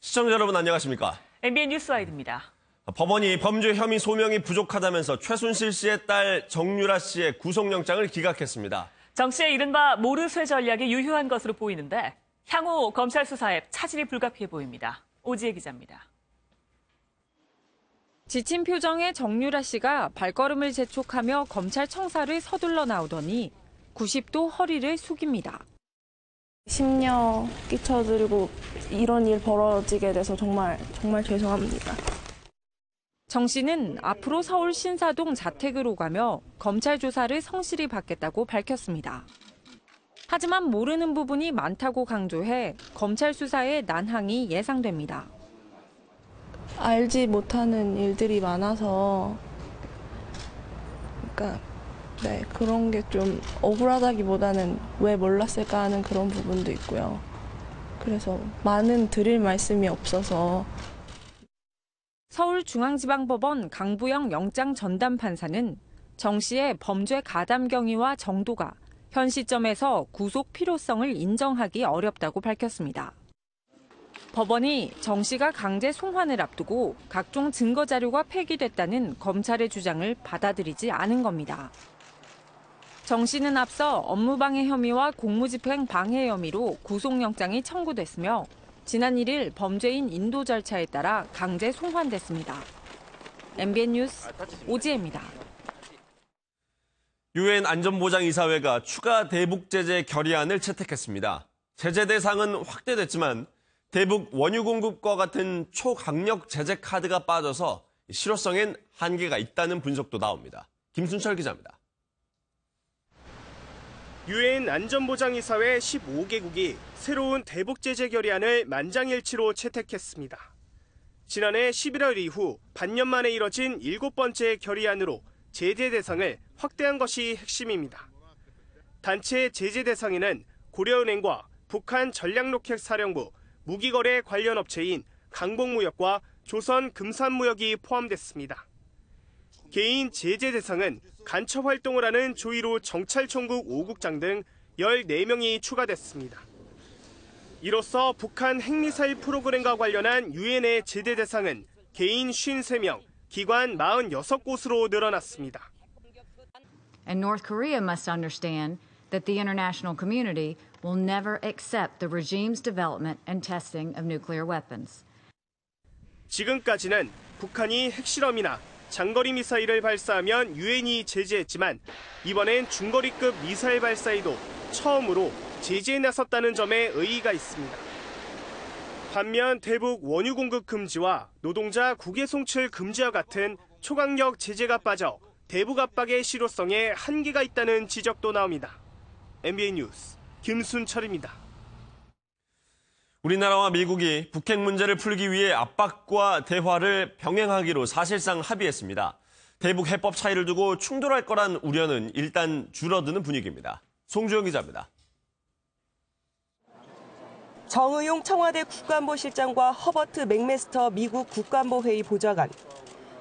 시청자 여러분 안녕하십니까? MBN 뉴스와이드입니다. 법원이 범죄 혐의 소명이 부족하다면서 최순실 씨의 딸 정유라 씨의 구속영장을 기각했습니다. 정 씨의 이른바 모르쇠 전략이 유효한 것으로 보이는데 향후 검찰 수사에 차질이 불가피해 보입니다. 오지혜 기자입니다. 지친 표정의 정유라 씨가 발걸음을 재촉하며 검찰 청사를 서둘러 나오더니 90도 허리를 숙입니다. 심려 끼쳐드리고 이런 일 벌어지게 돼서 정말 죄송합니다. 정 씨는 앞으로 서울 신사동 자택으로 가며 검찰 조사를 성실히 받겠다고 밝혔습니다. 하지만 모르는 부분이 많다고 강조해 검찰 수사에 난항이 예상됩니다. 알지 못하는 일들이 많아서 그런 게 좀 억울하다기보다는 왜 몰랐을까 하는 그런 부분도 있고요. 그래서 많은 드릴 말씀이 없어서. 서울중앙지방법원 강부영 영장 전담 판사는 정 씨의 범죄 가담 경위와 정도가 현 시점에서 구속 필요성을 인정하기 어렵다고 밝혔습니다. 법원이 정 씨가 강제 송환을 앞두고 각종 증거 자료가 폐기됐다는 검찰의 주장을 받아들이지 않은 겁니다. 정 씨는 앞서 업무방해 혐의와 공무집행 방해 혐의로 구속영장이 청구됐으며 지난 1일 범죄인 인도 절차에 따라 강제 송환됐습니다. MBN 뉴스 오지혜입니다. 유엔 안전보장이사회가 추가 대북 제재 결의안을 채택했습니다. 제재 대상은 확대됐지만 대북 원유 공급과 같은 초강력 제재 카드가 빠져서 실효성엔 한계가 있다는 분석도 나옵니다. 김순철 기자입니다. 유엔 안전보장이사회 15개국이 새로운 대북 제재 결의안을 만장일치로 채택했습니다. 지난해 11월 이후 반년 만에 이뤄진 7번째 결의안으로 제재 대상을 확대한 것이 핵심입니다. 단체 제재 대상에는 고려은행과 북한 전략로켓사령부, 무기거래 관련 업체인 강복무역과 조선금산무역이 포함됐습니다. 개인 제재 대상은 간첩 활동을 하는 조이로 정찰총국 5국장 등 14명이 추가됐습니다. 이로써 북한 핵미사일 프로그램과 관련한 유엔의 제재 대상은 개인 53명, 기관 46곳으로 늘어났습니다. And North Korea must understand that the international community will never accept the regime's development and testing of nuclear weapons. 지금까지는 북한이 핵실험이나 장거리 미사일을 발사하면 유엔이 제재했지만 이번엔 중거리급 미사일 발사에도 처음으로 제재에 나섰다는 점에 의의가 있습니다. 반면 대북 원유 공급 금지와 노동자 국외 송출 금지와 같은 초강력 제재가 빠져 대북 압박의 실효성에 한계가 있다는 지적도 나옵니다. MBN 뉴스 김순철입니다. 우리나라와 미국이 북핵 문제를 풀기 위해 압박과 대화를 병행하기로 사실상 합의했습니다. 대북 해법 차이를 두고 충돌할 거란 우려는 일단 줄어드는 분위기입니다. 송주영 기자입니다. 정의용 청와대 국가안보실장과 허버트 맥메스터 미국 국가안보회의 보좌관,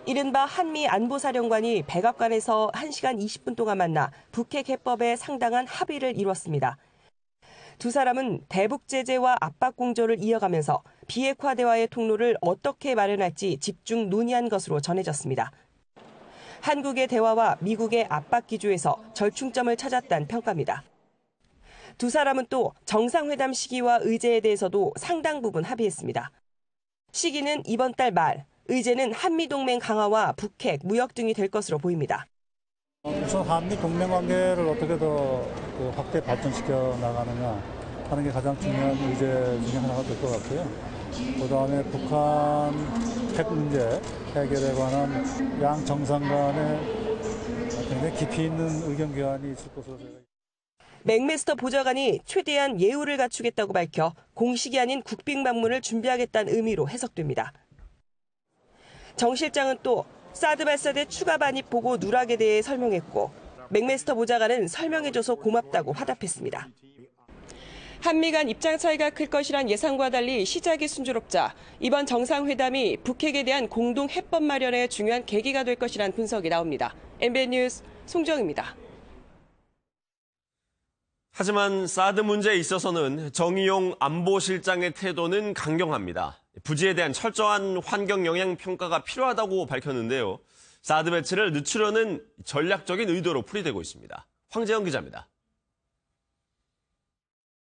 이른바 한미 안보사령관이 백악관에서 1시간 20분 동안 만나 북핵 해법에 상당한 합의를 이뤘습니다. 두 사람은 대북 제재와 압박 공조를 이어가면서 비핵화 대화의 통로를 어떻게 마련할지 집중 논의한 것으로 전해졌습니다. 한국의 대화와 미국의 압박 기조에서 절충점을 찾았다는 평가입니다. 두 사람은 또 정상회담 시기와 의제에 대해서도 상당 부분 합의했습니다. 시기는 이번 달 말, 의제는 한미동맹 강화와 북핵, 무역 등이 될 것으로 보입니다. 우선 한미 동맹 관계를 어떻게 더 확대 발전시켜 나가느냐 하는 게 가장 중요한 의제 중에 하나가 될 것 같고요. 그다음에 북한 핵 문제 해결에 관한 양 정상 간의 굉장히 깊이 있는 의견 교환이 있을 것으로 제가. 맥메스터 보좌관이 최대한 예우를 갖추겠다고 밝혀 공식이 아닌 국빈 방문을 준비하겠다는 의미로 해석됩니다. 정 실장은 또 사드 발사대 추가 반입 보고 누락에 대해 설명했고 맥메스터 보좌관은 설명해줘서 고맙다고 화답했습니다. 한미 간 입장 차이가 클 것이란 예상과 달리 시작이 순조롭자 이번 정상회담이 북핵에 대한 공동 해법 마련에 중요한 계기가 될 것이란 분석이 나옵니다. MBN 뉴스 송정입니다. 하지만 사드 문제에 있어서는 정의용 안보실장의 태도는 강경합니다. 부지에 대한 철저한 환경 영향 평가가 필요하다고 밝혔는데요. 사드 배치를 늦추려는 전략적인 의도로 풀이되고 있습니다. 황재영 기자입니다.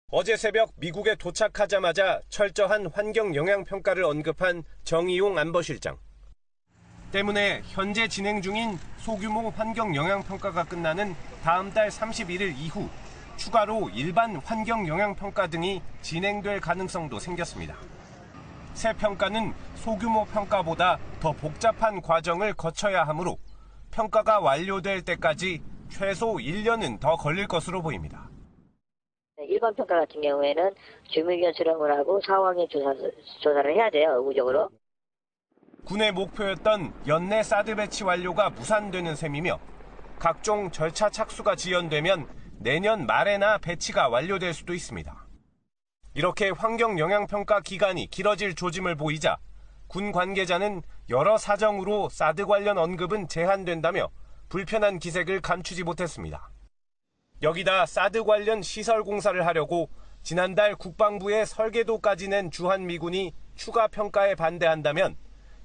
어제 새벽 미국에 도착하자마자 철저한 환경 영향 평가를 언급한 정의용 안보실장. 때문에 현재 진행 중인 소규모 환경 영향 평가가 끝나는 다음 달 31일 이후 추가로 일반 환경 영향 평가 등이 진행될 가능성도 생겼습니다. 새 평가는 소규모 평가보다 더 복잡한 과정을 거쳐야 하므로 평가가 완료될 때까지 최소 1년은 더 걸릴 것으로 보입니다. 일반 평가 같은 경우에는 주민의견 수렴을 하고 상황의 조사를 해야 돼요, 의무적으로. 군의 목표였던 연내 사드 배치 완료가 무산되는 셈이며 각종 절차 착수가 지연되면 내년 말에나 배치가 완료될 수도 있습니다. 이렇게 환경 영향 평가 기간이 길어질 조짐을 보이자 군 관계자는 여러 사정으로 사드 관련 언급은 제한된다며 불편한 기색을 감추지 못했습니다. 여기다 사드 관련 시설 공사를 하려고 지난달 국방부에 설계도까지 낸 주한미군이 추가 평가에 반대한다면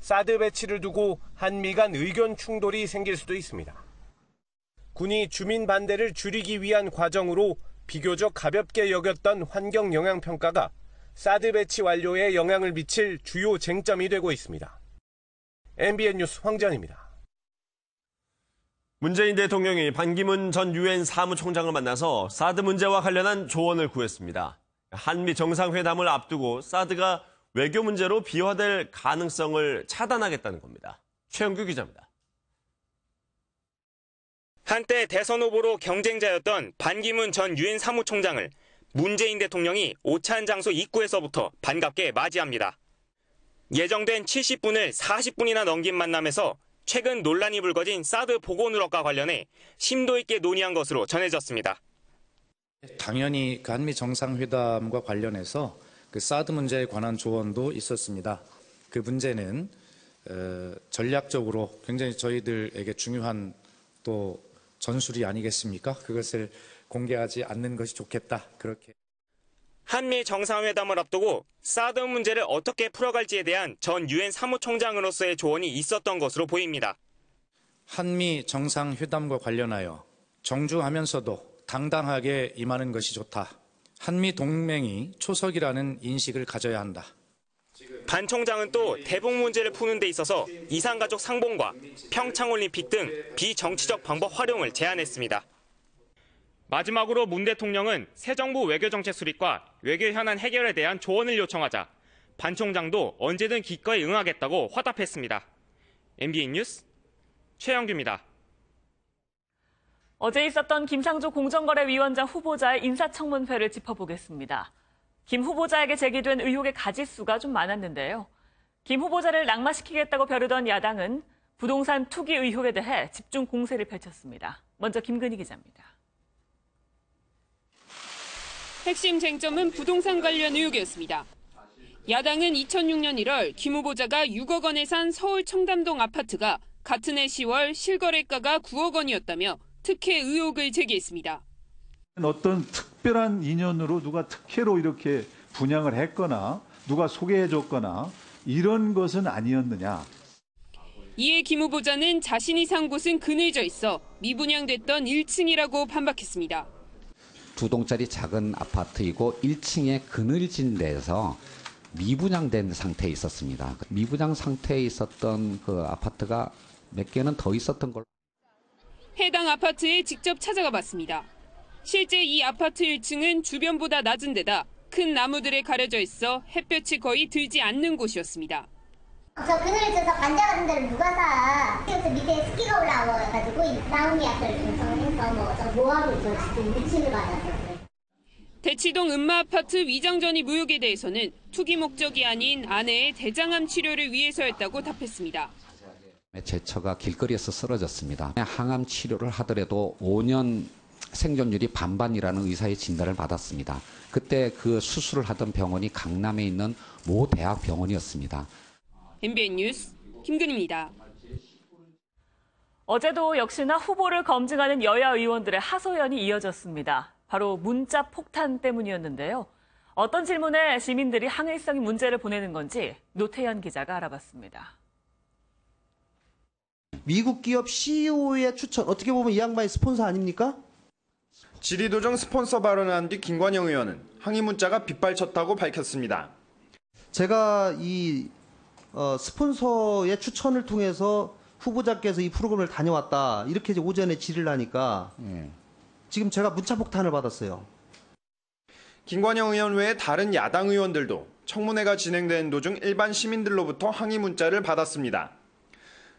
사드 배치를 두고 한미 간 의견 충돌이 생길 수도 있습니다. 군이 주민 반대를 줄이기 위한 과정으로 비교적 가볍게 여겼던 환경 영향 평가가 사드 배치 완료에 영향을 미칠 주요 쟁점이 되고 있습니다. MBN 뉴스 황재현입니다. 문재인 대통령이 반기문 전 유엔 사무총장을 만나서 사드 문제와 관련한 조언을 구했습니다. 한미 정상회담을 앞두고 사드가 외교 문제로 비화될 가능성을 차단하겠다는 겁니다. 최영규 기자입니다. 한때 대선 후보로 경쟁자였던 반기문 전 유엔 사무총장을 문재인 대통령이 오찬 장소 입구에서부터 반갑게 맞이합니다. 예정된 70분을 40분이나 넘긴 만남에서 최근 논란이 불거진 사드 보고 누락과 관련해 심도 있게 논의한 것으로 전해졌습니다. 당연히 그 한미 정상회담과 관련해서 그 사드 문제에 관한 조언도 있었습니다. 그 문제는 전략적으로 굉장히 저희들에게 중요한 또 전술이 아니겠습니까? 그것을 공개하지 않는 것이 좋겠다. 그렇게. 한미 정상회담을 앞두고 사드 문제를 어떻게 풀어갈지에 대한 전 유엔 사무총장으로서의 조언이 있었던 것으로 보입니다. 한미 정상회담과 관련하여 정중하면서도 당당하게 임하는 것이 좋다. 한미 동맹이 초석이라는 인식을 가져야 한다. 반 총장은 또 대북 문제를 푸는 데 있어서 이산가족 상봉과 평창올림픽 등 비정치적 방법 활용을 제안했습니다. 마지막으로 문 대통령은 새 정부 외교정책 수립과 외교 현안 해결에 대한 조언을 요청하자 반 총장도 언제든 기꺼이 응하겠다고 화답했습니다. MBN 뉴스 최영규입니다. 어제 있었던 김상조 공정거래위원장 후보자의 인사청문회를 짚어보겠습니다. 김 후보자에게 제기된 의혹의 가지수가 좀 많았는데요. 김 후보자를 낙마시키겠다고 벼르던 야당은 부동산 투기 의혹에 대해 집중 공세를 펼쳤습니다. 먼저 김근희 기자입니다. 핵심 쟁점은 부동산 관련 의혹이었습니다. 야당은 2006년 1월 김 후보자가 6억 원에 산 서울 청담동 아파트가 같은 해 10월 실거래가가 9억 원이었다며 특혜 의혹을 제기했습니다. 어떤 특별한 인연으로 누가 특혜로 이렇게 분양을 했거나 누가 소개해줬거나 이런 것은 아니었느냐. 이에 김 후보자는 자신이 산 곳은 그늘져 있어 미분양됐던 1층이라고 반박했습니다. 2동짜리 작은 아파트이고 1층에 그늘진 데서 미분양된 상태에 있었습니다. 미분양 상태에 있었던 그 아파트가 몇 개는 더 있었던 걸로. 해당 아파트에 직접 찾아가 봤습니다. 실제 이 아파트 1층은 주변보다 낮은 데다 큰 나무들에 가려져 있어 햇볕이 거의 들지 않는 곳이었습니다. 저 그늘에 있어서 관자 같은 데를 누가 사. 그래서 밑에 습기가 올라와가지고 나무미 약들을 분석해서 저 뭐하고 있어 지금 미침을 받았어요. 대치동 음마아파트 위장전입 의혹에 대해서는 투기 목적이 아닌 아내의 대장암 치료를 위해서였다고 답했습니다. 제 처가 길거리에서 쓰러졌습니다. 항암 치료를 하더라도 5년 생존율이 반반이라는 의사의 진단을 받았습니다. 그때 그 수술을 하던 병원이 강남에 있는 모 대학 병원이었습니다. MBN 뉴스 김근희입니다. 어제도 역시나 후보를 검증하는 여야 의원들의 하소연이 이어졌습니다. 바로 문자 폭탄 때문이었는데요. 어떤 질문에 시민들이 항의성의 문제를 보내는 건지 노태현 기자가 알아봤습니다. 미국 기업 CEO의 추천, 어떻게 보면 이 양반이 스폰서 아닙니까? 지리도정 스폰서 발언을 한 뒤 김관영 의원은 항의 문자가 빗발쳤다고 밝혔습니다. 제가 이 스폰서의 추천을 통해서 후보자께서 이 프로그램을 다녀왔다, 이렇게 오전에 질의를 하니까 지금 제가 문자 폭탄을 받았어요. 김관영 의원 외에 다른 야당 의원들도 청문회가 진행되는 도중 일반 시민들로부터 항의 문자를 받았습니다.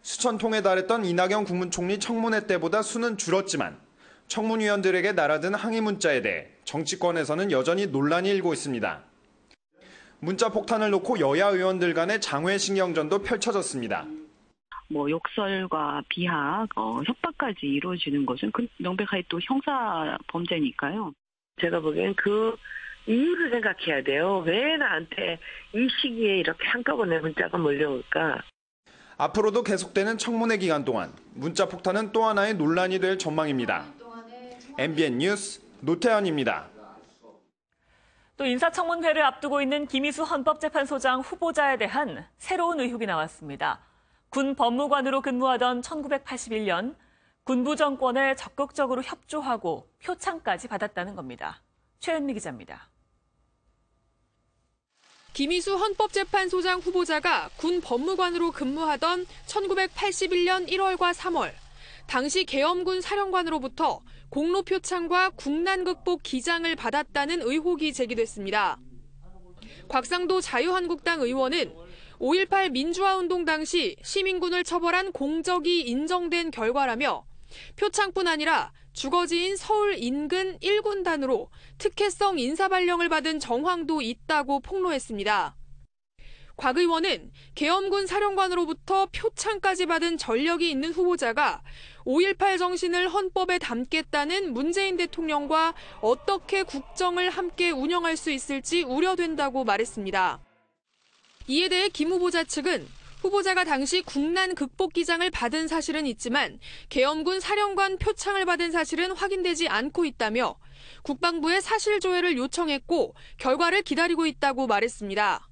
수천 통에 달했던 이낙연 국무총리 청문회 때보다 수는 줄었지만 청문위원들에게 날아든 항의 문자에 대해 정치권에서는 여전히 논란이 일고 있습니다. 문자 폭탄을 놓고 여야 의원들 간의 장외신경전도 펼쳐졌습니다. 욕설과 비하, 협박까지 이루어지는 것은 명백하게 또 형사 범죄니까요. 제가 보기엔 그 이유를 생각해야 돼요. 왜 나한테 이 시기에 이렇게 한꺼번에 문자가 몰려올까? 앞으로도 계속되는 청문회 기간 동안 문자 폭탄은 또 하나의 논란이 될 전망입니다. MBN 뉴스 노태현입니다. 또 인사청문회를 앞두고 있는 김희수 헌법재판소장 후보자에 대한 새로운 의혹이 나왔습니다. 군 법무관으로 근무하던 1981년 군부 정권에 적극적으로 협조하고 표창까지 받았다는 겁니다. 최은미 기자입니다. 김희수 헌법재판소장 후보자가 군 법무관으로 근무하던 1981년 1월과 3월, 당시 계엄군 사령관으로부터 공로 표창과 국난 극복 기장을 받았다는 의혹이 제기됐습니다. 곽상도 자유한국당 의원은 5.18 민주화운동 당시 시민군을 처벌한 공적이 인정된 결과라며 표창뿐 아니라 주거지인 서울 인근 1군단으로 특혜성 인사발령을 받은 정황도 있다고 폭로했습니다. 곽 의원은 계엄군 사령관으로부터 표창까지 받은 전력이 있는 후보자가 5.18 정신을 헌법에 담겠다는 문재인 대통령과 어떻게 국정을 함께 운영할 수 있을지 우려된다고 말했습니다. 이에 대해 김 후보자 측은 후보자가 당시 국난 극복 기장을 받은 사실은 있지만 계엄군 사령관 표창을 받은 사실은 확인되지 않고 있다며 국방부에 사실 조회를 요청했고 결과를 기다리고 있다고 말했습니다.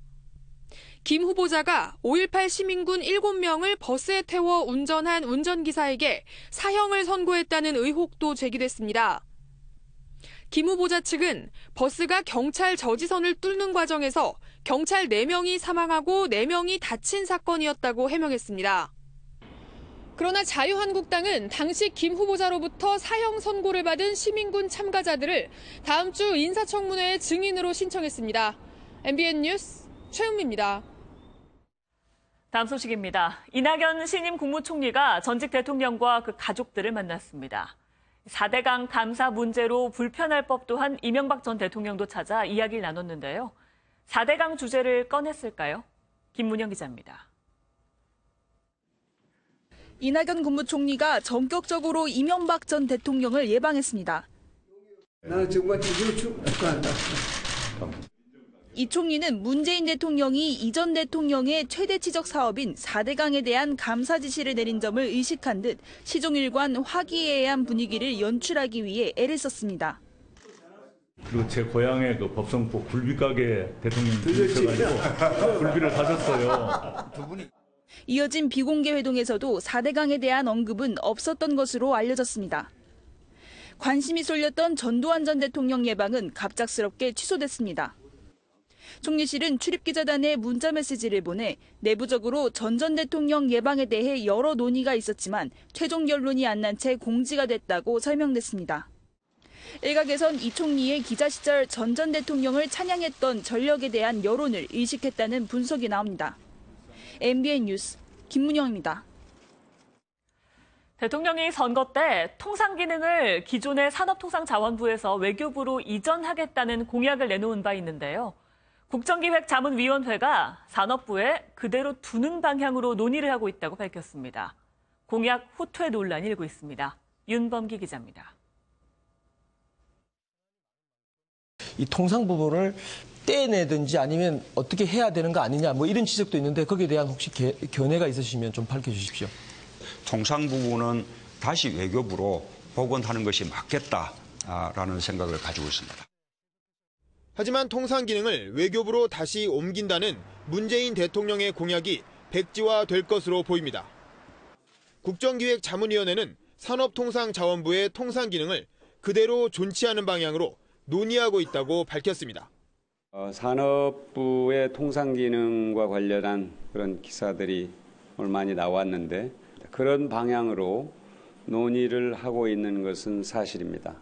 김 후보자가 5.18 시민군 7명을 버스에 태워 운전한 운전기사에게 사형을 선고했다는 의혹도 제기됐습니다. 김 후보자 측은 버스가 경찰 저지선을 뚫는 과정에서 경찰 4명이 사망하고 4명이 다친 사건이었다고 해명했습니다. 그러나 자유한국당은 당시 김 후보자로부터 사형 선고를 받은 시민군 참가자들을 다음 주 인사청문회에 증인으로 신청했습니다. MBN 뉴스 최은미입니다. 다음 소식입니다. 이낙연 신임 국무총리가 전직 대통령과 그 가족들을 만났습니다. 4대강 감사 문제로 불편할 법도 한 이명박 전 대통령도 찾아 이야기를 나눴는데요. 4대강 주제를 꺼냈을까요? 김문영 기자입니다. 이낙연 국무총리가 전격적으로 이명박 전 대통령을 예방했습니다. 나는 정말 지지로 축하한다. 이 총리는 문재인 대통령이 이전 대통령의 최대 치적 사업인 4대강에 대한 감사 지시를 내린 점을 의식한 듯 시종일관 화기애애한 분위기를 연출하기 위해 애를 썼습니다. 그리고 제 고향에 그 법성포 굴비가게 대통령 들으셔가지고 굴비를 사셨어요. 이어진 비공개 회동에서도 4대강에 대한 언급은 없었던 것으로 알려졌습니다. 관심이 쏠렸던 전두환 전 대통령 예방은 갑작스럽게 취소됐습니다. 총리실은 출입기자단에 문자 메시지를 보내 내부적으로 전 대통령 예방에 대해 여러 논의가 있었지만 최종 결론이 안 난 채 공지가 됐다고 설명됐습니다. 일각에선 이 총리의 기자 시절 전 대통령을 찬양했던 전력에 대한 여론을 의식했다는 분석이 나옵니다. MBN 뉴스 김문영입니다. 대통령이 선거 때 통상 기능을 기존의 산업통상자원부에서 외교부로 이전하겠다는 공약을 내놓은 바 있는데요. 국정기획자문위원회가 산업부에 그대로 두는 방향으로 논의를 하고 있다고 밝혔습니다. 공약 후퇴 논란이 일고 있습니다. 윤범기 기자입니다. 이 통상 부분을 떼내든지 아니면 어떻게 해야 되는 거 아니냐 뭐 이런 지적도 있는데 거기에 대한 혹시 견해가 있으시면 좀 밝혀주십시오. 통상 부분은 다시 외교부로 복원하는 것이 맞겠다라는 생각을 가지고 있습니다. 하지만 통상 기능을 외교부로 다시 옮긴다는 문재인 대통령의 공약이 백지화될 것으로 보입니다. 국정기획자문위원회는 산업통상자원부의 통상 기능을 그대로 존치하는 방향으로 논의하고 있다고 밝혔습니다. 산업부의 통상 기능과 관련한 그런 기사들이 오늘 많이 나왔는데 그런 방향으로 논의를 하고 있는 것은 사실입니다.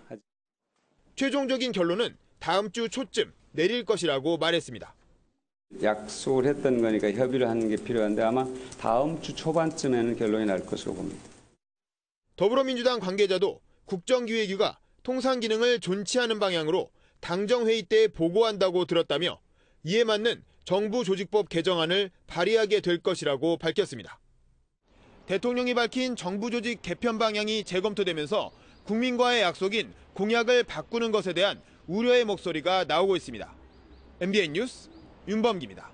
최종적인 결론은 다음 주 초쯤 내릴 것이라고 말했습니다. 약속을 했던 거니까 협의를 하는 게 필요한데 아마 다음 주 초반쯤에는 결론이 날 것으로 봅니다. 더불어민주당 관계자도 국정기획위가 통상 기능을 존치하는 방향으로 당정회의 때 보고한다고 들었다며 이에 맞는 정부 조직법 개정안을 발의하게 될 것이라고 밝혔습니다. 대통령이 밝힌 정부 조직 개편 방향이 재검토되면서 국민과의 약속인 공약을 바꾸는 것에 대한 우려의 목소리가 나오고 있습니다. MBN 뉴스 윤범기입니다.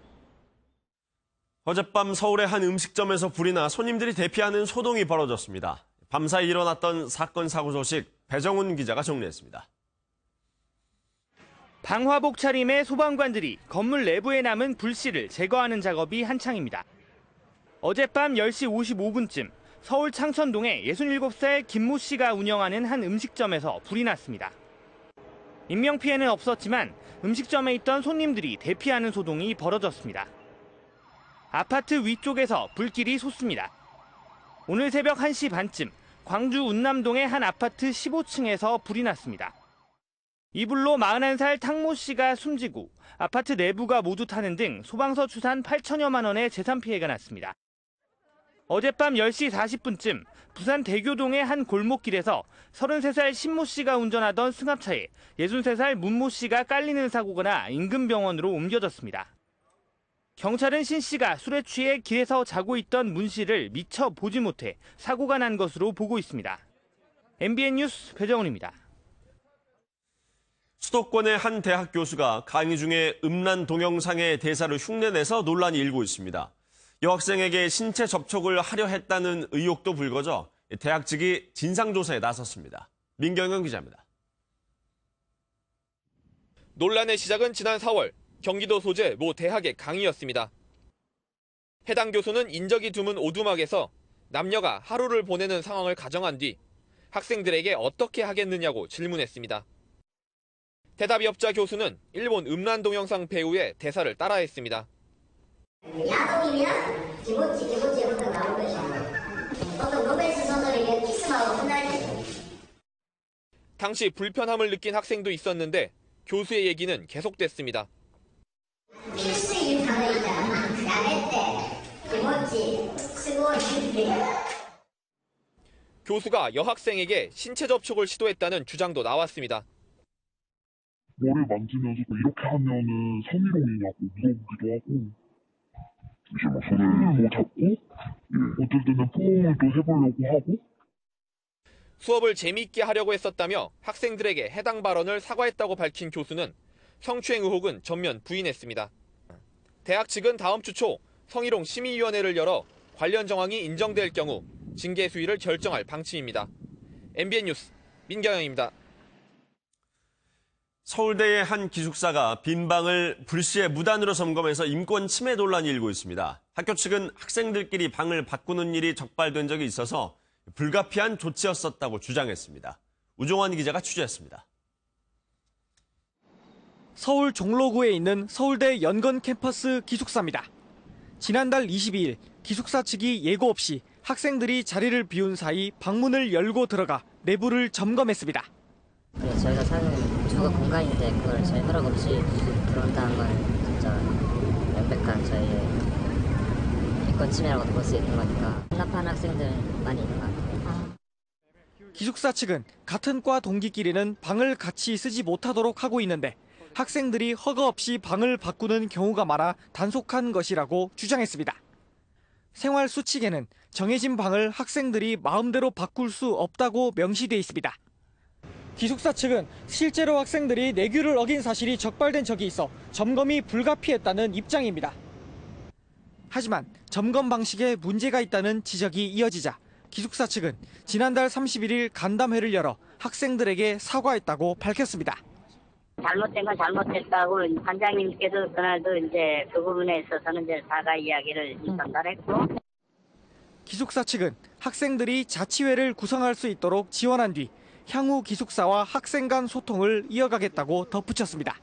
어젯밤 서울의 한 음식점에서 불이 나 손님들이 대피하는 소동이 벌어졌습니다. 밤사이 일어났던 사건 사고 소식 배정훈 기자가 정리했습니다. 방화복 차림의 소방관들이 건물 내부에 남은 불씨를 제거하는 작업이 한창입니다. 어젯밤 10시 55분쯤 서울 창천동의 67살 김모 씨가 운영하는 한 음식점에서 불이 났습니다. 인명피해는 없었지만 음식점에 있던 손님들이 대피하는 소동이 벌어졌습니다. 아파트 위쪽에서 불길이 솟습니다. 오늘 새벽 1시 반쯤 광주 운남동의 한 아파트 15층에서 불이 났습니다. 이 불로 41살 탕모 씨가 숨지고 아파트 내부가 모두 타는 등 소방서 추산 8천여만 원의 재산 피해가 났습니다. 어젯밤 10시 40분쯤 부산 대교동의 한 골목길에서 33살 신모 씨가 운전하던 승합차에 63살 문모 씨가 깔리는 사고가 나 인근 병원으로 옮겨졌습니다. 경찰은 신 씨가 술에 취해 길에서 자고 있던 문 씨를 미처 보지 못해 사고가 난 것으로 보고 있습니다. MBN 뉴스 배정훈입니다. 수도권의 한 대학 교수가 강의 중에 음란 동영상의 대사를 흉내내서 논란이 일고 있습니다. 여학생에게 신체 접촉을 하려 했다는 의혹도 불거져 대학 측이 진상조사에 나섰습니다. 민경영 기자입니다. 논란의 시작은 지난 4월 경기도 소재 모 대학의 강의였습니다. 해당 교수는 인적이 드문 오두막에서 남녀가 하루를 보내는 상황을 가정한 뒤 학생들에게 어떻게 하겠느냐고 질문했습니다. 대답이 없자 교수는 일본 음란 동영상 배우의 대사를 따라했습니다. 야동이면 기본지부터 나올 것이야. 어떤 로맨스 소설이면 키스하고 끝나지. 당시 불편함을 느낀 학생도 있었는데 교수의 얘기는 계속됐습니다. 필수적인 단어이잖아. 야매 때 기본지 쓰고 있는데. 교수가 여학생에게 신체 접촉을 시도했다는 주장도 나왔습니다. 머리를 만지면서 이렇게 하면은 성희롱이냐고 물어보기도 하고 이제 막 손을 잡고 어떨 때는 포옹을 또 해보려고 하고 수업을 재미있게 하려고 했었다며 학생들에게 해당 발언을 사과했다고 밝힌 교수는 성추행 의혹은 전면 부인했습니다. 대학 측은 다음 주 초 성희롱 심의위원회를 열어 관련 정황이 인정될 경우 징계 수위를 결정할 방침입니다. MBN 뉴스 민경영입니다. 서울대의 한 기숙사가 빈 방을 불시에 무단으로 점검해서 인권 침해 논란이 일고 있습니다. 학교 측은 학생들끼리 방을 바꾸는 일이 적발된 적이 있어서 불가피한 조치였었다고 주장했습니다. 우종환 기자가 취재했습니다. 서울 종로구에 있는 서울대 연건 캠퍼스 기숙사입니다. 지난달 22일 기숙사 측이 예고 없이 학생들이 자리를 비운 사이 방문을 열고 들어가 내부를 점검했습니다. 저희가 사는 주거 공간인데 그걸 저희 허락 없이 들어온다는 건 진짜 명백한 저희의 인권 침해라고도 볼 수 있는 거니까 혼납하는 학생들 많이 있는 것 같아요. 기숙사 측은 같은 과 동기끼리는 방을 같이 쓰지 못하도록 하고 있는데 학생들이 허가 없이 방을 바꾸는 경우가 많아 단속한 것이라고 주장했습니다. 생활수칙에는 정해진 방을 학생들이 마음대로 바꿀 수 없다고 명시돼 있습니다. 기숙사 측은 실제로 학생들이 내규를 어긴 사실이 적발된 적이 있어 점검이 불가피했다는 입장입니다. 하지만 점검 방식에 문제가 있다는 지적이 이어지자 기숙사 측은 지난달 31일 간담회를 열어 학생들에게 사과했다고 밝혔습니다. 잘못된 건 잘못됐다고 관장님께서 그날도 이제 그 부분에 있어서는 이제 사과 이야기를 전달했고. 기숙사 측은 학생들이 자치회를 구성할 수 있도록 지원한 뒤 향후 기숙사와 학생 간 소통을 이어가겠다고 덧붙였습니다.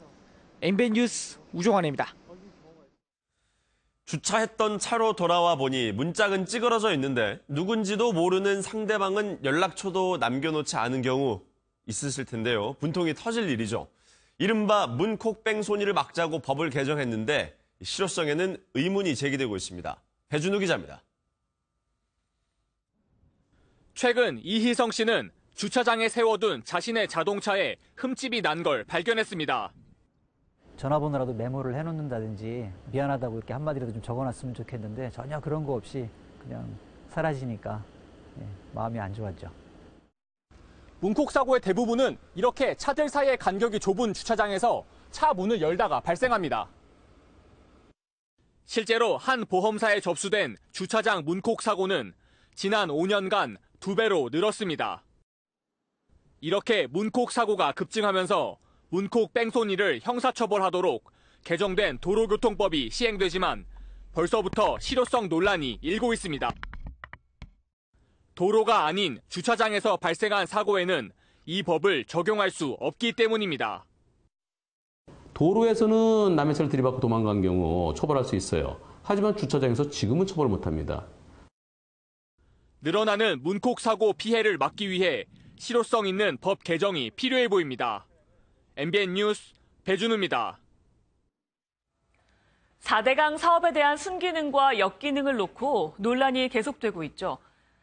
MBN 뉴스 우종환입니다. 주차했던 차로 돌아와 보니 문짝은 찌그러져 있는데 누군지도 모르는 상대방은 연락처도 남겨놓지 않은 경우 있으실 텐데요. 분통이 터질 일이죠. 이른바 문콕뺑소니를 막자고 법을 개정했는데 실효성에는 의문이 제기되고 있습니다. 배준우 기자입니다. 최근 이희성 씨는 주차장에 세워둔 자신의 자동차에 흠집이 난 걸 발견했습니다. 전화번호라도 메모를 해놓는다든지 미안하다고 이렇게 한마디라도 좀 적어놨으면 좋겠는데 전혀 그런 거 없이 그냥 사라지니까 마음이 안 좋았죠. 문콕 사고의 대부분은 이렇게 차들 사이의 간격이 좁은 주차장에서 차 문을 열다가 발생합니다. 실제로 한 보험사에 접수된 주차장 문콕 사고는 지난 5년간 2배로 늘었습니다. 이렇게 문콕 사고가 급증하면서 문콕 뺑소니를 형사처벌하도록 개정된 도로교통법이 시행되지만 벌써부터 실효성 논란이 일고 있습니다. 도로가 아닌 주차장에서 발생한 사고에는 이 법을 적용할 수 없기 때문입니다. 도로에서는 남의 차를 들이받고 도망간 경우 처벌할 수 있어요. 하지만 주차장에서 지금은 처벌 못합니다. 늘어나는 문콕 사고 피해를 막기 위해 실효성 있는 법 개정이 필요해 보입니다. MBN 뉴스 배준우입니다. 4대강 사업에 대한 순기능과 역기능을 놓고 논란이 계속되고 있죠.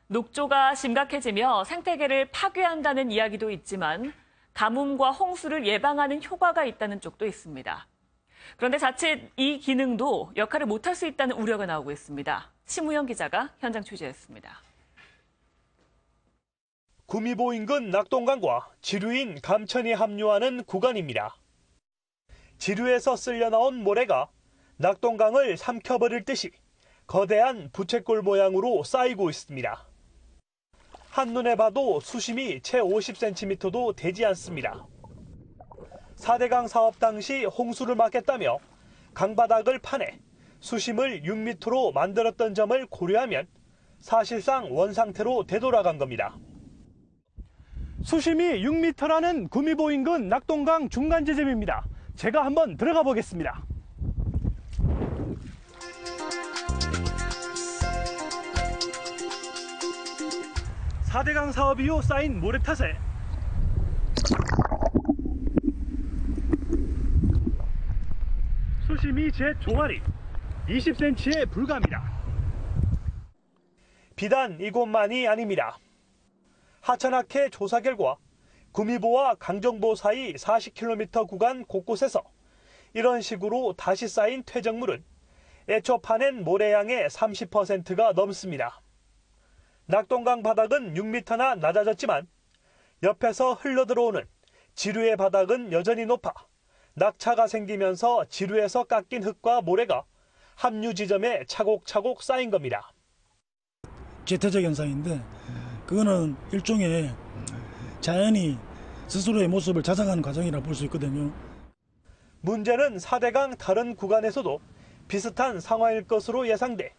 녹조가 심각해지며 생태계를 파괴한다는 이야기도 있지만 가뭄과 홍수를 예방하는 효과가 있다는 쪽도 있습니다. 그런데 자칫 이 기능도 역할을 못할 수 있다는 우려가 나오고 있습니다. 심우영 기자가 현장 취재했습니다. 구미보 인근 낙동강과 지류인 감천이 합류하는 구간입니다. 지류에서 쓸려 나온 모래가 낙동강을 삼켜버릴 듯이 거대한 부채꼴 모양으로 쌓이고 있습니다. 한눈에 봐도 수심이 채 50cm도 되지 않습니다. 4대강 사업 당시 홍수를 막겠다며 강바닥을 파내 수심을 6m로 만들었던 점을 고려하면 사실상 원상태로 되돌아간 겁니다. 수심이 6m라는 구미보 인근 낙동강 중간 지점입니다. 제가 한번 들어가 보겠습니다. (4대강) 사업 이후 쌓인 모래 탓에 수심이 제 종아리 20cm에 불과합니다. 비단 이곳만이 아닙니다. 하천학회 조사 결과 구미보와 강정보 사이 40km 구간 곳곳에서 이런 식으로 다시 쌓인 퇴적물은 애초 파낸 모래양의 30%가 넘습니다. 낙동강 바닥은 6m나 낮아졌지만 옆에서 흘러들어오는 지류의 바닥은 여전히 높아 낙차가 생기면서 지류에서 깎인 흙과 모래가 합류 지점에 차곡차곡 쌓인 겁니다. 재태적 현상인데 그거는 일종의 자연이 스스로의 모습을 찾아가는 과정이라 볼 수 있거든요. 문제는 4대강 다른 구간에서도 비슷한 상황일 것으로 예상돼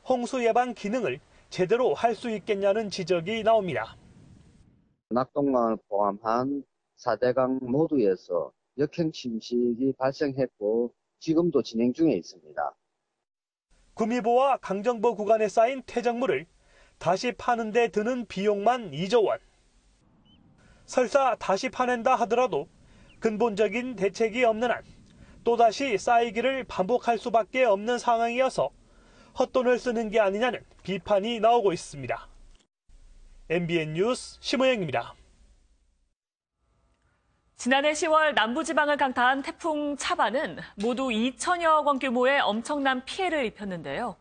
홍수 예방 기능을 제대로 할 수 있겠냐는 지적이 나옵니다. 낙동강을 포함한 4대강 모두에서 역행 침식이 발생했고 지금도 진행 중에 있습니다. 구미보와 강정보 구간에 쌓인 퇴적물을 다시 파는 데 드는 비용만 2조 원. 설사 다시 파낸다 하더라도 근본적인 대책이 없는 한 또다시 쌓이기를 반복할 수밖에 없는 상황이어서 헛돈을 쓰는 게 아니냐는 비판이 나오고 있습니다. MBN 뉴스 심우영입니다. 지난해 10월 남부지방을 강타한 태풍 차바는 모두 2천여억 원 규모의 엄청난 피해를 입혔는데요.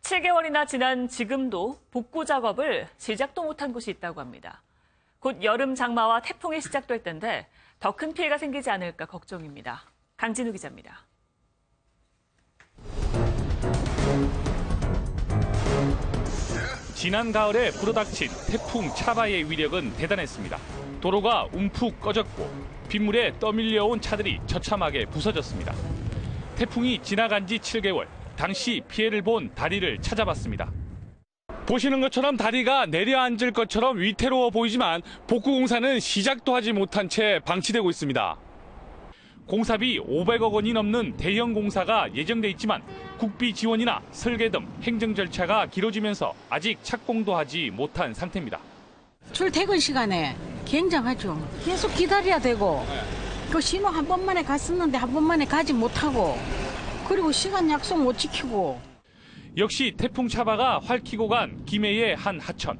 7개월이나 지난 지금도 복구 작업을 시작도 못한 곳이 있다고 합니다. 곧 여름 장마와 태풍이 시작될 텐데 더 큰 피해가 생기지 않을까 걱정입니다. 강진우 기자입니다. 지난 가을에 불어닥친 태풍 차바의 위력은 대단했습니다. 도로가 움푹 꺼졌고 빗물에 떠밀려온 차들이 처참하게 부서졌습니다. 태풍이 지나간 지 7개월, 당시 피해를 본 다리를 찾아봤습니다. 보시는 것처럼 다리가 내려앉을 것처럼 위태로워 보이지만 복구 공사는 시작도 하지 못한 채 방치되고 있습니다. 공사비 500억 원이 넘는 대형 공사가 예정돼 있지만 국비 지원이나 설계 등 행정 절차가 길어지면서 아직 착공도 하지 못한 상태입니다. 출퇴근 시간에 굉장하죠. 계속 기다려야 되고 그 신호 한 번만에 갔었는데 한 번만에 가지 못하고 그리고 시간 약속 못 지키고. 역시 태풍 차바가 핥히고 간 김해의 한 하천.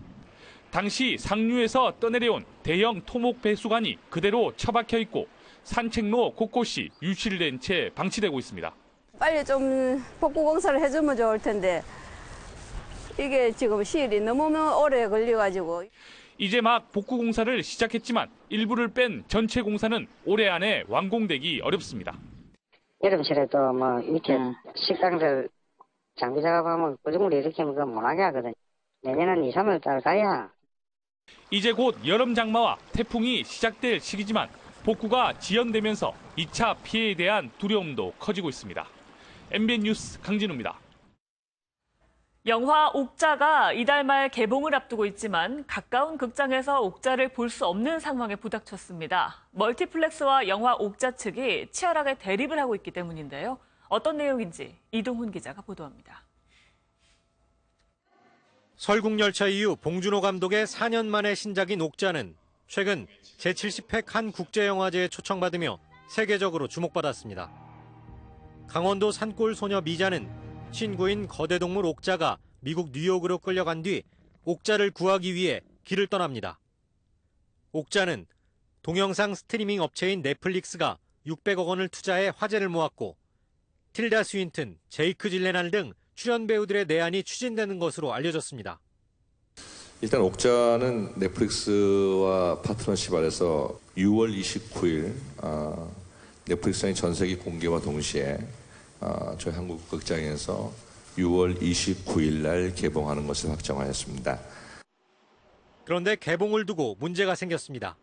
당시 상류에서 떠내려온 대형 토목 배수관이 그대로 처박혀 있고 산책로 곳곳이 유실된 채 방치되고 있습니다. 빨리 좀 복구 공사를 해주면 좋을 텐데 이게 지금 시일이 너무 오래 걸려가지고. 이제 막 복구 공사를 시작했지만 일부를 뺀 전체 공사는 올해 안에 완공되기 어렵습니다. 여름철에도 뭐 밑에 식당들 장비 작업하면 구조물 일으키면 그거 못하게 하거든. 내년은 2, 3월 달 가야. 이제 곧 여름 장마와 태풍이 시작될 시기지만 복구가 지연되면서 2차 피해에 대한 두려움도 커지고 있습니다. MBN 뉴스 강진우입니다. 영화 옥자가 이달 말 개봉을 앞두고 있지만 가까운 극장에서 옥자를 볼 수 없는 상황에 부닥쳤습니다. 멀티플렉스와 영화 옥자 측이 치열하게 대립을 하고 있기 때문인데요. 어떤 내용인지 이동훈 기자가 보도합니다. 설국열차 이후 봉준호 감독의 4년 만의 신작인 옥자는 최근 제70회 칸 국제영화제에 초청받으며 세계적으로 주목받았습니다. 강원도 산골 소녀 미자는 친구인 거대 동물 옥자가 미국 뉴욕으로 끌려간 뒤 옥자를 구하기 위해 길을 떠납니다. 옥자는 동영상 스트리밍 업체인 넷플릭스가 600억 원을 투자해 화제를 모았고 틸다 스윈튼, 제이크 질레날 등 출연 배우들의 내한이 추진되는 것으로 알려졌습니다. 일단 옥자는 넷플릭스와 파트너십 아래서 6월 29일 넷플릭스의 전 세계 공개와 동시에 저희 한국 극장에서 6월 29일 날 개봉하는 것을 확정하였습니다. 그런데 개봉을 두고 문제가 생겼습니다.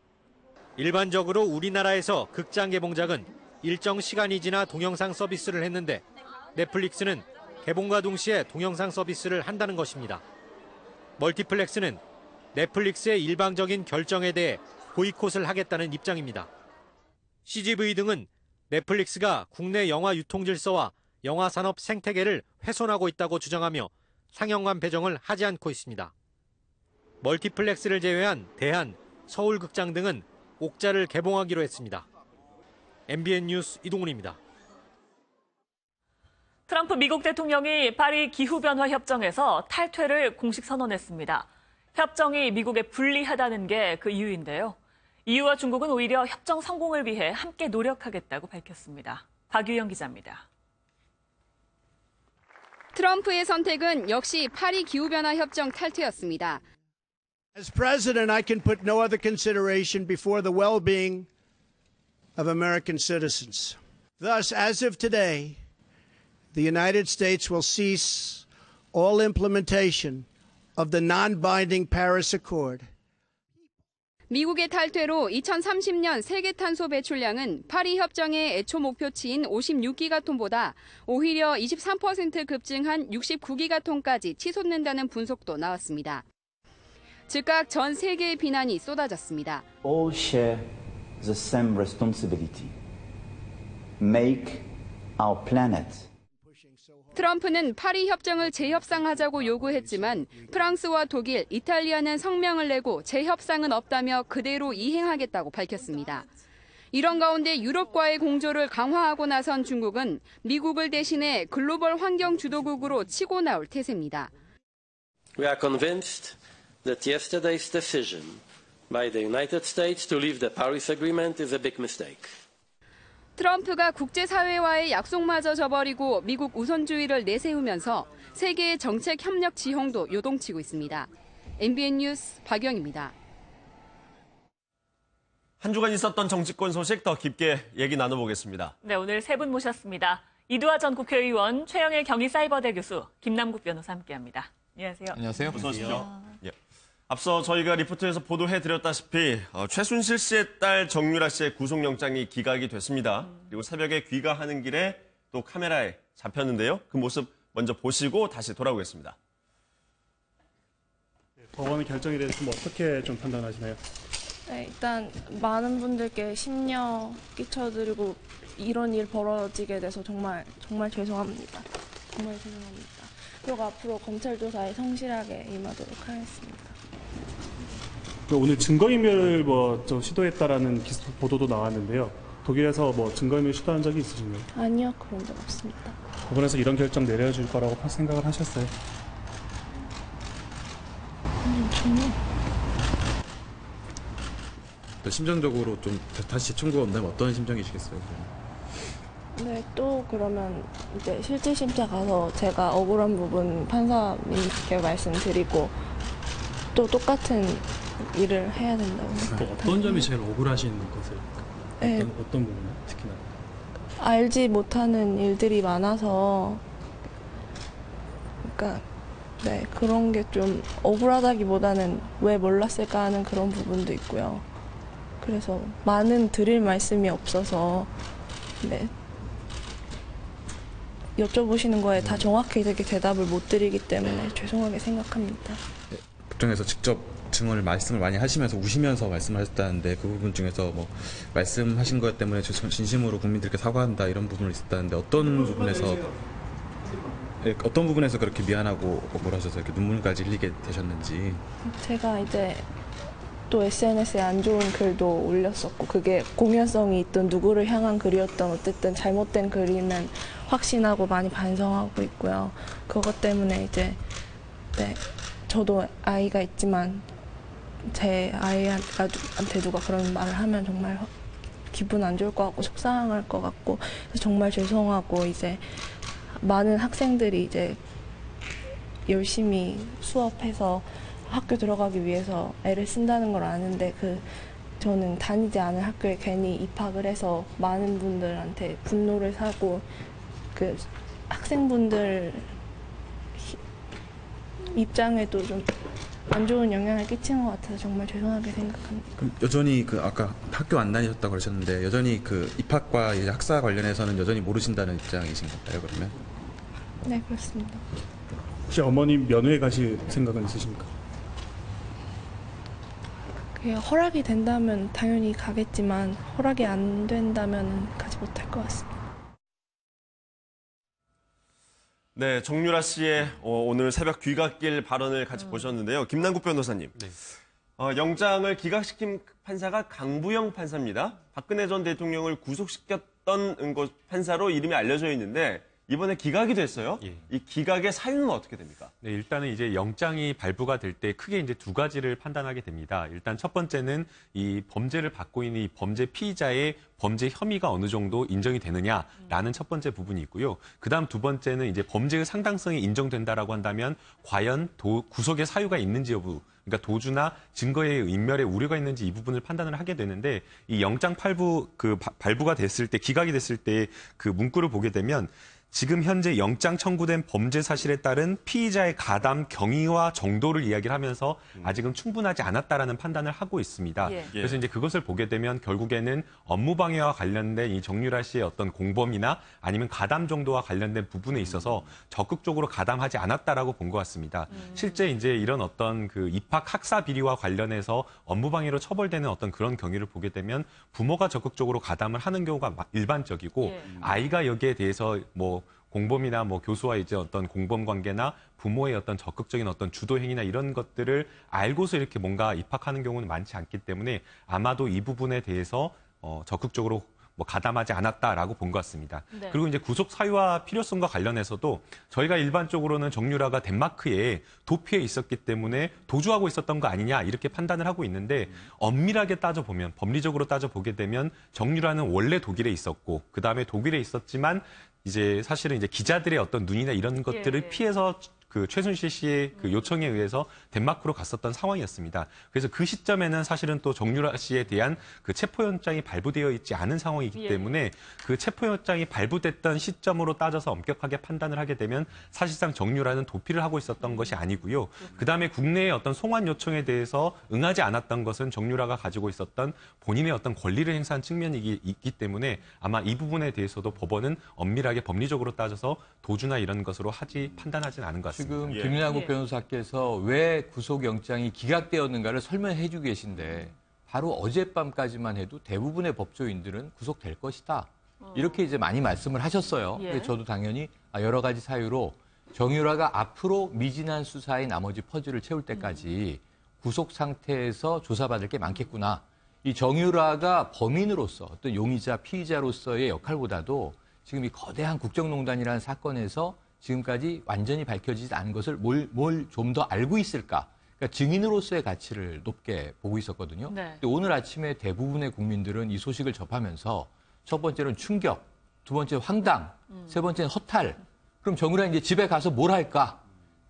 일반적으로 우리나라에서 극장 개봉작은 일정 시간이 지나 동영상 서비스를 했는데 넷플릭스는 개봉과 동시에 동영상 서비스를 한다는 것입니다. 멀티플렉스는 넷플릭스의 일방적인 결정에 대해 보이콧을 하겠다는 입장입니다. CGV 등은 넷플릭스가 국내 영화 유통 질서와 영화 산업 생태계를 훼손하고 있다고 주장하며 상영관 배정을 하지 않고 있습니다. 멀티플렉스를 제외한 대한, 서울극장 등은 옥자를 개봉하기로 했습니다. MBN 뉴스 이동훈입니다. 트럼프 미국 대통령이 파리 기후변화 협정에서 탈퇴를 공식 선언했습니다. 협정이 미국에 불리하다는 게 그 이유인데요. EU와 중국은 오히려 협정 성공을 위해 함께 노력하겠다고 밝혔습니다. 박유영 기자입니다. 트럼프의 선택은 역시 파리 기후변화 협정 탈퇴였습니다. As president, I can put no other consideration before the well-being of American citizens. Thus, as of today, the United States will cease all implementation of the non-binding Paris Accord. 미국의 탈퇴로 2030년 세계 탄소 배출량은 파리 협정의 애초 목표치인 56기가톤보다 오히려 23% 급증한 69기가톤까지 치솟는다는 분석도 나왔습니다. 즉각 전 세계의 비난이 쏟아졌습니다. All share the same responsibility. Make our planet. 트럼프는 파리 협정을 재협상하자고 요구했지만 프랑스와 독일, 이탈리아는 성명을 내고 재협상은 없다며 그대로 이행하겠다고 밝혔습니다. 이런 가운데 유럽과의 공조를 강화하고 나선 중국은 미국을 대신해 글로벌 환경 주도국으로 치고 나올 태세입니다. We are convinced that yesterday's decision by the United States to leave the Paris Agreement is a big mistake. 트럼프가 국제사회와의 약속마저 저버리고 미국 우선주의를 내세우면서 세계의 정책 협력 지형도 요동치고 있습니다. MBN 뉴스 박영입니다. 한 주간 있었던 정치권 소식 더 깊게 얘기 나눠보겠습니다. 네, 오늘 세 분 모셨습니다. 이두하 전 국회의원, 최영일 경희사이버대 교수, 김남국 변호사 함께합니다. 안녕하세요. 안녕하세요. 어서 오십시오. 예. 앞서 저희가 리포트에서 보도해드렸다시피 최순실 씨의 딸 정유라 씨의 구속영장이 기각이 됐습니다. 그리고 새벽에 귀가하는 길에 또 카메라에 잡혔는데요. 그 모습 먼저 보시고 다시 돌아오겠습니다. 법원의 결정에 대해서 어떻게 좀 판단하시나요? 네, 일단 많은 분들께 심려 끼쳐드리고 이런 일 벌어지게 돼서 정말 죄송합니다. 정말 죄송합니다. 그리고 앞으로 검찰 조사에 성실하게 임하도록 하겠습니다. 오늘 증거인멸을 좀 시도했다라는 보도도 나왔는데요. 독일에서 증거인멸 시도한 적이 있으신가요? 아니요, 그런 적 없습니다. 법원에서 이런 결정 내려줄 거라고 생각을 하셨어요? 전혀. 심정적으로 좀 다시 청구가 온다면 어떤 심정이시겠어요? 네, 또 그러면 이제 실질 심사 가서 제가 억울한 부분 판사님께 말씀드리고 또 똑같은 일을 해야 된다고 생각합니다. 어떤 점이 제일 억울하신 것을? 네. 어떤 부분을 특히나? 알지 못하는 일들이 많아서 그러니까 네, 그런 게 좀 억울하다기보다는 왜 몰랐을까 하는 그런 부분도 있고요. 그래서 많은 드릴 말씀이 없어서 네, 여쭤보시는 거에 다 정확히 되게 대답을 못 드리기 때문에 죄송하게 생각합니다. 법정에서 직접 말씀을 많이 하시면서 우시면서 말씀을 하셨다는데 그 부분 중에서 말씀하신 것 때문에 진심으로 국민들께 사과한다 이런 부분을 있었다는데 어떤 부분에서 그렇게 미안하고 억울하셔서 이렇게 눈물까지 흘리게 되셨는지. 제가 이제 또 SNS에 안 좋은 글도 올렸었고 그게 공연성이 있던 누구를 향한 글이었던 어쨌든 잘못된 글이면 확신하고 많이 반성하고 있고요. 그것 때문에 이제 네, 저도 아이가 있지만 제 아이한테 누가 그런 말을 하면 정말 기분 안 좋을 것 같고 속상할 것 같고 정말 죄송하고 이제 많은 학생들이 이제 열심히 수업해서 학교 들어가기 위해서 애를 쓴다는 걸 아는데 저는 다니지 않은 학교에 괜히 입학을 해서 많은 분들한테 분노를 사고 학생분들 입장에도 좀 안 좋은 영향을 끼치는 것 같아서 정말 죄송하게 생각합니다. 그럼 여전히 학교 안 다니셨다고 그러셨는데 여전히 입학과 이제 학사 관련해서는 여전히 모르신다는 입장이신 건가요, 그러면? 네, 그렇습니다. 혹시 어머님 면회 가실 생각은 있으십니까? 허락이 된다면 당연히 가겠지만 허락이 안 된다면 가지 못할 것 같습니다. 네, 정유라 씨의 오늘 새벽 귀갓길 발언을 같이 보셨는데요. 김남국 변호사님. 네. 영장을 기각시킨 판사가 강부영 판사입니다. 박근혜 전 대통령을 구속시켰던 판사로 이름이 알려져 있는데 이번에 기각이 됐어요. 예. 이 기각의 사유는 어떻게 됩니까? 네, 일단은 이제 영장이 발부가 될 때 크게 이제 두 가지를 판단하게 됩니다. 일단 첫 번째는 이 범죄를 받고 있는 이 범죄 피의자의 범죄 혐의가 어느 정도 인정이 되느냐라는 첫 번째 부분이 있고요. 그다음 두 번째는 이제 범죄의 상당성이 인정된다라고 한다면 과연 구속의 사유가 있는지 여부, 그러니까 도주나 증거의 인멸에 우려가 있는지 이 부분을 판단을 하게 되는데 이 영장 발부가 됐을 때 기각이 됐을 때 그 문구를 보게 되면 지금 현재 영장 청구된 범죄 사실에 따른 피의자의 가담 경위와 정도를 이야기를 하면서 아직은 충분하지 않았다라는 판단을 하고 있습니다. 예. 그래서 이제 그것을 보게 되면 결국에는 업무방해와 관련된 이 정유라 씨의 어떤 공범이나 아니면 가담 정도와 관련된 부분에 있어서 적극적으로 가담하지 않았다라고 본 것 같습니다. 실제 이제 이런 어떤 입학 학사 비리와 관련해서 업무방해로 처벌되는 어떤 그런 경위를 보게 되면 부모가 적극적으로 가담을 하는 경우가 일반적이고 아이가 여기에 대해서 공범이나 교수와 이제 어떤 공범 관계나 부모의 어떤 적극적인 어떤 주도 행위나 이런 것들을 알고서 이렇게 뭔가 입학하는 경우는 많지 않기 때문에 아마도 이 부분에 대해서 적극적으로 가담하지 않았다라고 본 것 같습니다. 네. 그리고 이제 구속 사유와 필요성과 관련해서도 저희가 일반적으로는 정유라가 덴마크에 도피해 있었기 때문에 도주하고 있었던 거 아니냐 이렇게 판단을 하고 있는데 엄밀하게 따져보면 법리적으로 따져보게 되면 정유라는 원래 독일에 있었고 그다음에 독일에 있었지만 이제 사실은 이제 기자들의 어떤 눈이나 이런 것들을 피해서 그 최순실 씨의 그 요청에 의해서 덴마크로 갔었던 상황이었습니다. 그래서 그 시점에는 사실은 또 정유라 씨에 대한 그 체포영장이 발부되어 있지 않은 상황이기 때문에 그 체포영장이 발부됐던 시점으로 따져서 엄격하게 판단을 하게 되면 사실상 정유라는 도피를 하고 있었던 것이 아니고요. 그다음에 국내의 어떤 송환 요청에 대해서 응하지 않았던 것은 정유라가 가지고 있었던 본인의 어떤 권리를 행사한 측면이 있기 때문에 아마 이 부분에 대해서도 법원은 엄밀하게 법리적으로 따져서 도주나 이런 것으로 판단하진 않은 것 같습니다. 지금 김남국 변호사께서 왜 구속영장이 기각되었는가를 설명해 주고 계신데 바로 어젯밤까지만 해도 대부분의 법조인들은 구속될 것이다. 이렇게 이제 많이 말씀을 하셨어요. 근데 저도 당연히 여러 가지 사유로 정유라가 앞으로 미진한 수사의 나머지 퍼즐을 채울 때까지 구속 상태에서 조사받을 게 많겠구나. 이 정유라가 범인으로서 어떤 용의자, 피의자로서의 역할보다도 지금 이 거대한 국정농단이라는 사건에서 지금까지 완전히 밝혀지지 않은 것을 뭘 좀 더 알고 있을까? 그러니까 증인으로서의 가치를 높게 보고 있었거든요. 네. 근데 오늘 아침에 대부분의 국민들은 이 소식을 접하면서 첫 번째는 충격, 두 번째 황당, 세 번째는 허탈. 그럼 정유라 이제 집에 가서 뭘 할까?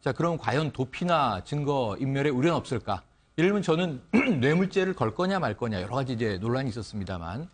자, 그럼 과연 도피나 증거 인멸에 우려는 없을까? 예를 들면 저는 뇌물죄를 걸 거냐 말 거냐 여러 가지 이제 논란이 있었습니다만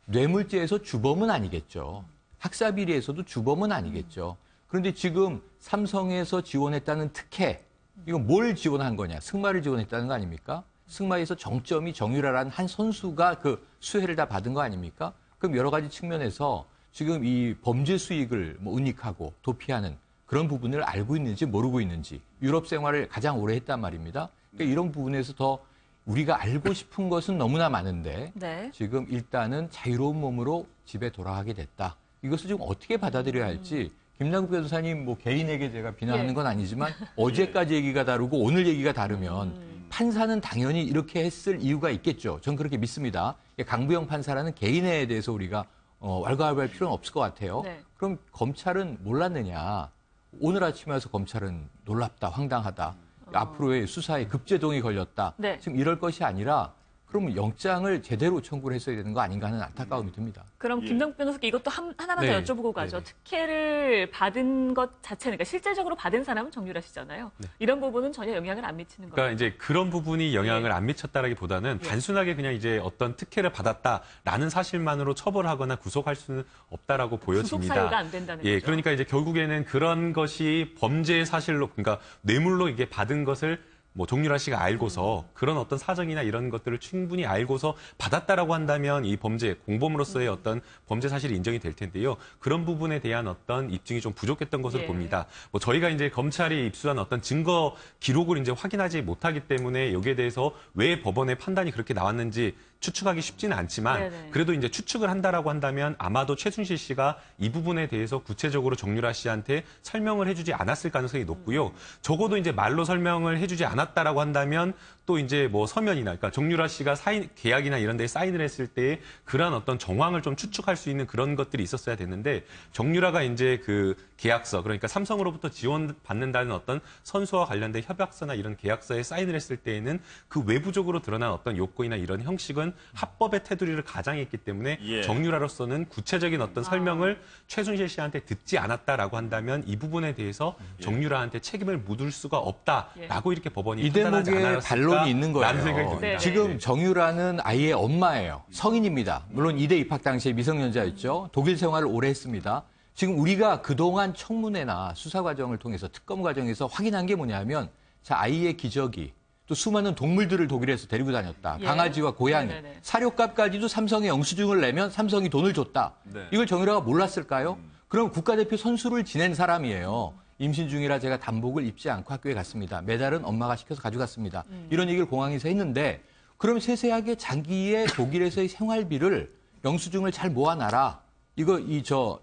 뇌물죄에서 주범은 아니겠죠. 학사비리에서도 주범은 아니겠죠. 그런데 지금 삼성에서 지원했다는 특혜, 이건 뭘 지원한 거냐? 승마를 지원했다는 거 아닙니까? 승마에서 정점이 정유라라는 한 선수가 그 수혜를 다 받은 거 아닙니까? 그럼 여러 가지 측면에서 지금 이 범죄 수익을 은닉하고 도피하는 그런 부분을 알고 있는지 모르고 있는지 유럽 생활을 가장 오래 했단 말입니다. 그러니까 이런 부분에서 더 우리가 알고 싶은 것은 너무나 많은데 지금 일단은 자유로운 몸으로 집에 돌아가게 됐다. 이것을 지금 어떻게 받아들여야 할지 김남국 변호사님 뭐 개인에게 제가 비난하는 건 아니지만 어제까지 얘기가 다르고 오늘 얘기가 다르면 판사는 당연히 이렇게 했을 이유가 있겠죠. 전 그렇게 믿습니다. 강부영 판사라는 개인에 대해서 우리가 왈가왈부할 필요는 없을 것 같아요. 그럼 검찰은 몰랐느냐. 오늘 아침에 와서 검찰은 놀랍다, 황당하다. 앞으로의 수사에 급제동이 걸렸다. 지금 이럴 것이 아니라 그러면 영장을 제대로 청구를 했어야 되는 거 아닌가 하는 안타까움이 듭니다. 그럼 김남국 변호사께 이것도 하나만 더 여쭤보고 가죠. 특혜를 받은 것 자체는, 그러니까 실질적으로 받은 사람은 정유라 씨잖아요. 이런 부분은 전혀 영향을 안 미치는 거예요. 그러니까 이제 그런 부분이 영향을 안 미쳤다라기보다는 단순하게 그냥 이제 어떤 특혜를 받았다라는 사실만으로 처벌하거나 구속할 수는 없다라고 보여집니다. 구속 사유가 안 된다는 거죠. 그러니까 이제 결국에는 그런 것이 범죄의 사실로, 그러니까 뇌물로 이게 받은 것을 뭐 정유라 씨가 알고서 그런 어떤 사정이나 이런 것들을 충분히 알고서 받았다라고 한다면 이 범죄, 공범으로서의 어떤 범죄 사실이 인정이 될 텐데요. 그런 부분에 대한 어떤 입증이 좀 부족했던 것으로 봅니다. 뭐 저희가 이제 검찰이 입수한 어떤 증거 기록을 이제 확인하지 못하기 때문에 여기에 대해서 왜 법원의 판단이 그렇게 나왔는지 추측하기 쉽지는 않지만 그래도 이제 추측을 한다라고 한다면 아마도 최순실 씨가 이 부분에 대해서 구체적으로 정유라 씨한테 설명을 해주지 않았을 가능성이 높고요. 적어도 이제 말로 설명을 해주지 않았다라고 한다면 또 이제 뭐 서면이나, 그러니까 정유라 씨가 계약이나 이런 데에 사인을 했을 때 그러한 어떤 정황을 좀 추측할 수 있는 그런 것들이 있었어야 됐는데 정유라가 이제 그 계약서, 그러니까 삼성으로부터 지원받는다는 어떤 선수와 관련된 협약서나 이런 계약서에 사인을 했을 때에는 그 외부적으로 드러난 어떤 요건이나 이런 형식은 합법의 테두리를 가장했기 때문에 정유라로서는 구체적인 어떤 설명을 최순실 씨한테 듣지 않았다라고 한다면 이 부분에 대해서 정유라한테 책임을 묻을 수가 없다라고 이렇게 법원이 판단하지 않았을까? 반론이 있는 거예요. 라는 생각이 듭니다. 지금 정유라는 아이의 엄마예요. 성인입니다. 물론 이대 입학 당시에 미성년자였죠. 독일 생활을 오래 했습니다. 지금 우리가 그동안 청문회나 수사 과정을 통해서 특검 과정에서 확인한 게 뭐냐면 자, 아이의 기저귀, 또 수많은 동물들을 독일에서 데리고 다녔다. 강아지와 고양이, 사료값까지도 삼성에 영수증을 내면 삼성이 돈을 줬다. 이걸 정유라가 몰랐을까요? 그럼 국가대표 선수를 지낸 사람이에요. 임신 중이라 제가 단복을 입지 않고 학교에 갔습니다. 메달은 엄마가 시켜서 가져갔습니다. 이런 얘기를 공항에서 했는데 그럼 세세하게 자기의 독일에서의 생활비를 영수증을 잘 모아놔라. 이거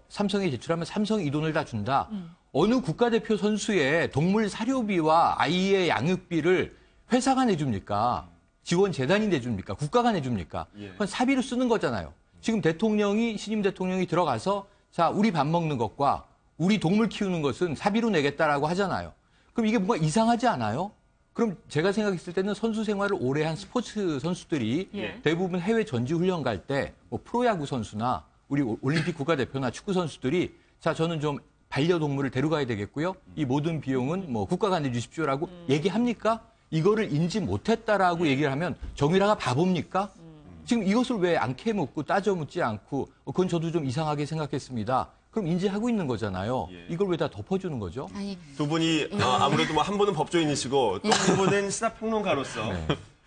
삼성에 제출하면 삼성이 이 돈을 다 준다. 어느 국가대표 선수의 동물 사료비와 아이의 양육비를 회사가 내줍니까? 지원재단이 내줍니까? 국가가 내줍니까? 그건 사비로 쓰는 거잖아요. 지금 신임 대통령이 들어가서 자, 우리 밥 먹는 것과 우리 동물 키우는 것은 사비로 내겠다라고 하잖아요. 그럼 이게 뭔가 이상하지 않아요? 그럼 제가 생각했을 때는 선수 생활을 오래 한 스포츠 선수들이 대부분 해외 전지훈련 갈 때 뭐 프로야구 선수나 우리 올림픽 국가대표나 축구 선수들이 자, 저는 좀 반려동물을 데려가야 되겠고요. 이 모든 비용은 뭐 국가가 내주십시오라고 얘기합니까? 이거를 인지 못했다라고 얘기를 하면 정유라가 바보입니까? 지금 이것을 왜 안 캐묻고 따져 묻지 않고 그건 저도 좀 이상하게 생각했습니다. 그럼 인지하고 있는 거잖아요. 이걸 왜 다 덮어주는 거죠? 두 분이 아무래도 뭐 한 분은 법조인이시고 또 한 분은 시사평론가로서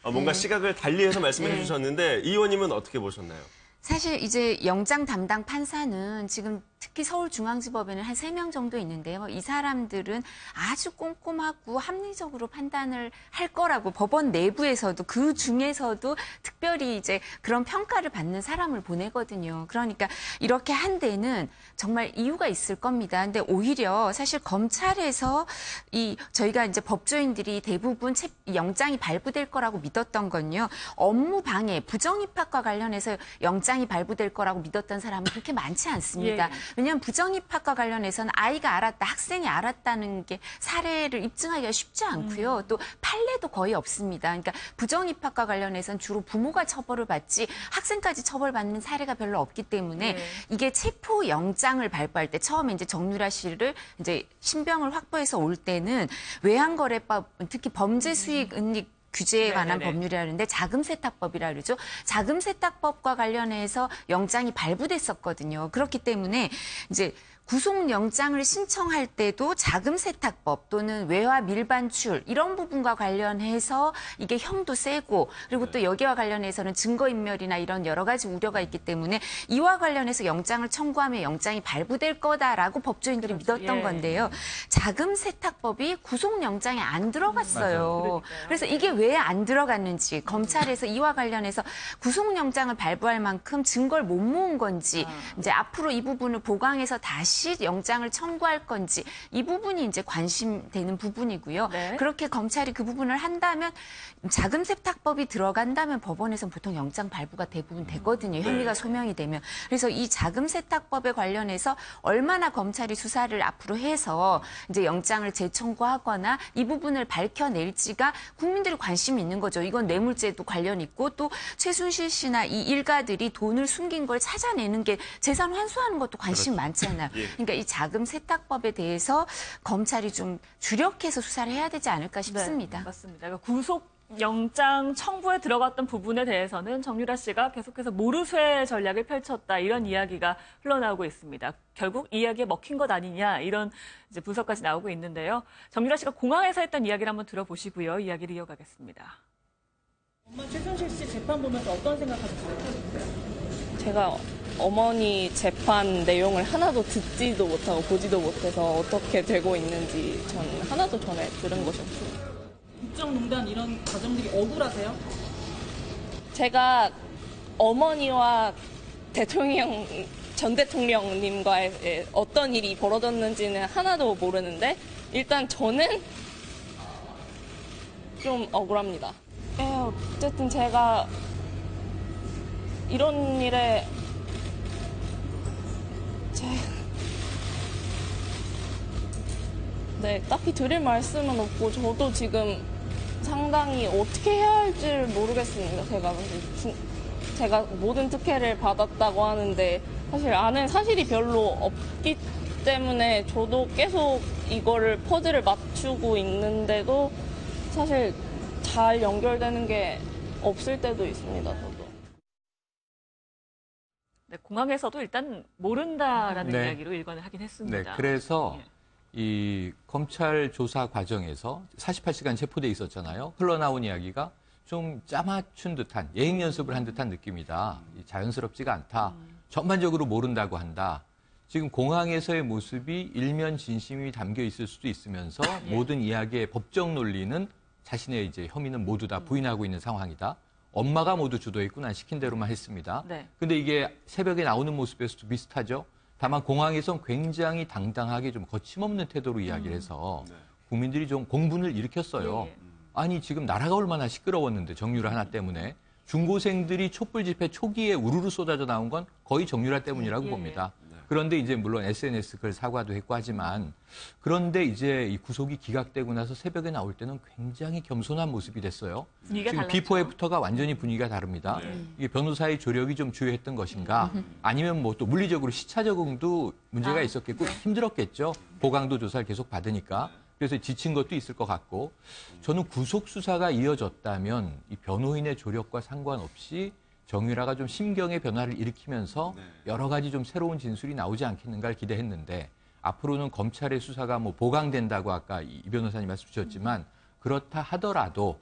뭔가 시각을 달리해서 말씀을 해주셨는데 이 의원님은 어떻게 보셨나요? 사실 이제 영장 담당 판사는 지금 특히 서울중앙지법에는 한 3명 정도 있는데요. 이 사람들은 아주 꼼꼼하고 합리적으로 판단을 할 거라고 법원 내부에서도 그 중에서도 특별히 이제 그런 평가를 받는 사람을 보내거든요. 그러니까 이렇게 한 데는 정말 이유가 있을 겁니다. 근데 오히려 사실 검찰에서 저희가 이제 법조인들이 대부분 영장이 발부될 거라고 믿었던 건요. 업무 방해, 부정입학과 관련해서 영장이 발부될 거라고 믿었던 사람은 그렇게 많지 않습니다. 왜냐하면 부정입학과 관련해서는 아이가 알았다, 학생이 알았다는 게 사례를 입증하기가 쉽지 않고요. 또 판례도 거의 없습니다. 그러니까 부정입학과 관련해서는 주로 부모가 처벌을 받지 학생까지 처벌받는 사례가 별로 없기 때문에 이게 체포 영장을 발부할 때 처음에 이제 정유라 씨를 이제 신병을 확보해서 올 때는 외환거래법, 특히 범죄 수익 은닉 규제에 관한 법률이라는데 자금세탁법이라 그러죠. 자금세탁법과 관련해서 영장이 발부됐었거든요. 그렇기 때문에 이제 구속영장을 신청할 때도 자금세탁법 또는 외화 밀반출 이런 부분과 관련해서 이게 형도 세고 그리고 또 여기와 관련해서는 증거인멸이나 이런 여러 가지 우려가 있기 때문에 이와 관련해서 영장을 청구하면 영장이 발부될 거다라고 법조인들이 믿었던 건데요. 자금세탁법이 구속영장에 안 들어갔어요. 그래서 이게 왜 안 들어갔는지 검찰에서 이와 관련해서 구속영장을 발부할 만큼 증거를 못 모은 건지 이제 앞으로 이 부분을 보강해서 다시 영장을 청구할 건지 이 부분이 이제 관심되는 부분이고요. 그렇게 검찰이 그 부분을 한다면 자금세탁법이 들어간다면 법원에서는 보통 영장 발부가 대부분 되거든요. 혐의가 소명이 되면. 그래서 이 자금세탁법에 관련해서 얼마나 검찰이 수사를 앞으로 해서 이제 영장을 재청구하거나 이 부분을 밝혀낼지가 국민들이 관심이 있는 거죠. 이건 뇌물죄도 관련 있고 또 최순실 씨나 이 일가들이 돈을 숨긴 걸 찾아내는 게 재산 환수하는 것도 관심 많잖아요. 그러니까 이 자금세탁법에 대해서 검찰이 좀 주력해서 수사를 해야 되지 않을까 싶습니다. 맞습니다. 그러니까 구속영장 청구에 들어갔던 부분에 대해서는 정유라 씨가 계속해서 모르쇠 전략을 펼쳤다 이런 이야기가 흘러나오고 있습니다. 결국 이야기에 먹힌 것 아니냐 이런 이제 분석까지 나오고 있는데요. 정유라 씨가 공항에서 했던 이야기를 한번 들어보시고요. 이야기를 이어가겠습니다. 엄마 최순실 씨 재판 보면서 어떤 생각하셨어요? 제가 어머니 재판 내용을 하나도 듣지도 못하고 보지도 못해서 어떻게 되고 있는지 전 하나도 전에 들은 것이 없어요. 국정농단 이런 과정들이 억울하세요? 제가 어머니와 전 대통령님과의 어떤 일이 벌어졌는지는 하나도 모르는데 일단 저는 좀 억울합니다. 어쨌든 제가 이런 일에 딱히 드릴 말씀은 없고 저도 지금 상당히 어떻게 해야 할지를 모르겠습니다. 제가 모든 특혜를 받았다고 하는데 사실 아는 사실이 별로 없기 때문에 저도 계속 이거를 퍼즐을 맞추고 있는데도 사실 잘 연결되는 게 없을 때도 있습니다. 저도. 네, 공항에서도 일단 모른다라는 이야기로 일관을 하긴 했습니다. 네, 그래서 이 검찰 조사 과정에서 48시간 체포돼 있었잖아요. 흘러나온 이야기가 좀 짜맞춘 듯한 예행 연습을 한 듯한 느낌이다. 자연스럽지가 않다. 전반적으로 모른다고 한다. 지금 공항에서의 모습이 일면 진심이 담겨 있을 수도 있으면서 모든 이야기의 법적 논리는 자신의 이제 혐의는 모두 다 부인하고 있는 상황이다. 엄마가 모두 주도했구나 시킨 대로만 했습니다. 근데 이게 새벽에 나오는 모습에서도 비슷하죠. 다만 공항에선 굉장히 당당하게 좀 거침없는 태도로 이야기를 해서 국민들이 좀 공분을 일으켰어요. 아니 지금 나라가 얼마나 시끄러웠는데 정유라 하나 때문에 중고생들이 촛불 집회 초기에 우르르 쏟아져 나온 건 거의 정유라 때문이라고 봅니다. 그런데 이제 물론 SNS 그걸 사과도 했고 하지만 그런데 이제 이 구속이 기각되고 나서 새벽에 나올 때는 굉장히 겸손한 모습이 됐어요. 지금 비포 애프터가 완전히 분위기가 다릅니다. 이게 변호사의 조력이 좀 주요했던 것인가 아니면 뭐 또 물리적으로 시차 적응도 문제가 있었겠고 힘들었겠죠. 보강도 조사를 계속 받으니까. 그래서 지친 것도 있을 것 같고 저는 구속 수사가 이어졌다면 이 변호인의 조력과 상관없이 정유라가 좀 심경의 변화를 일으키면서 여러 가지 좀 새로운 진술이 나오지 않겠는가를 기대했는데 앞으로는 검찰의 수사가 뭐 보강된다고 아까 이 변호사님 말씀 주셨지만 그렇다 하더라도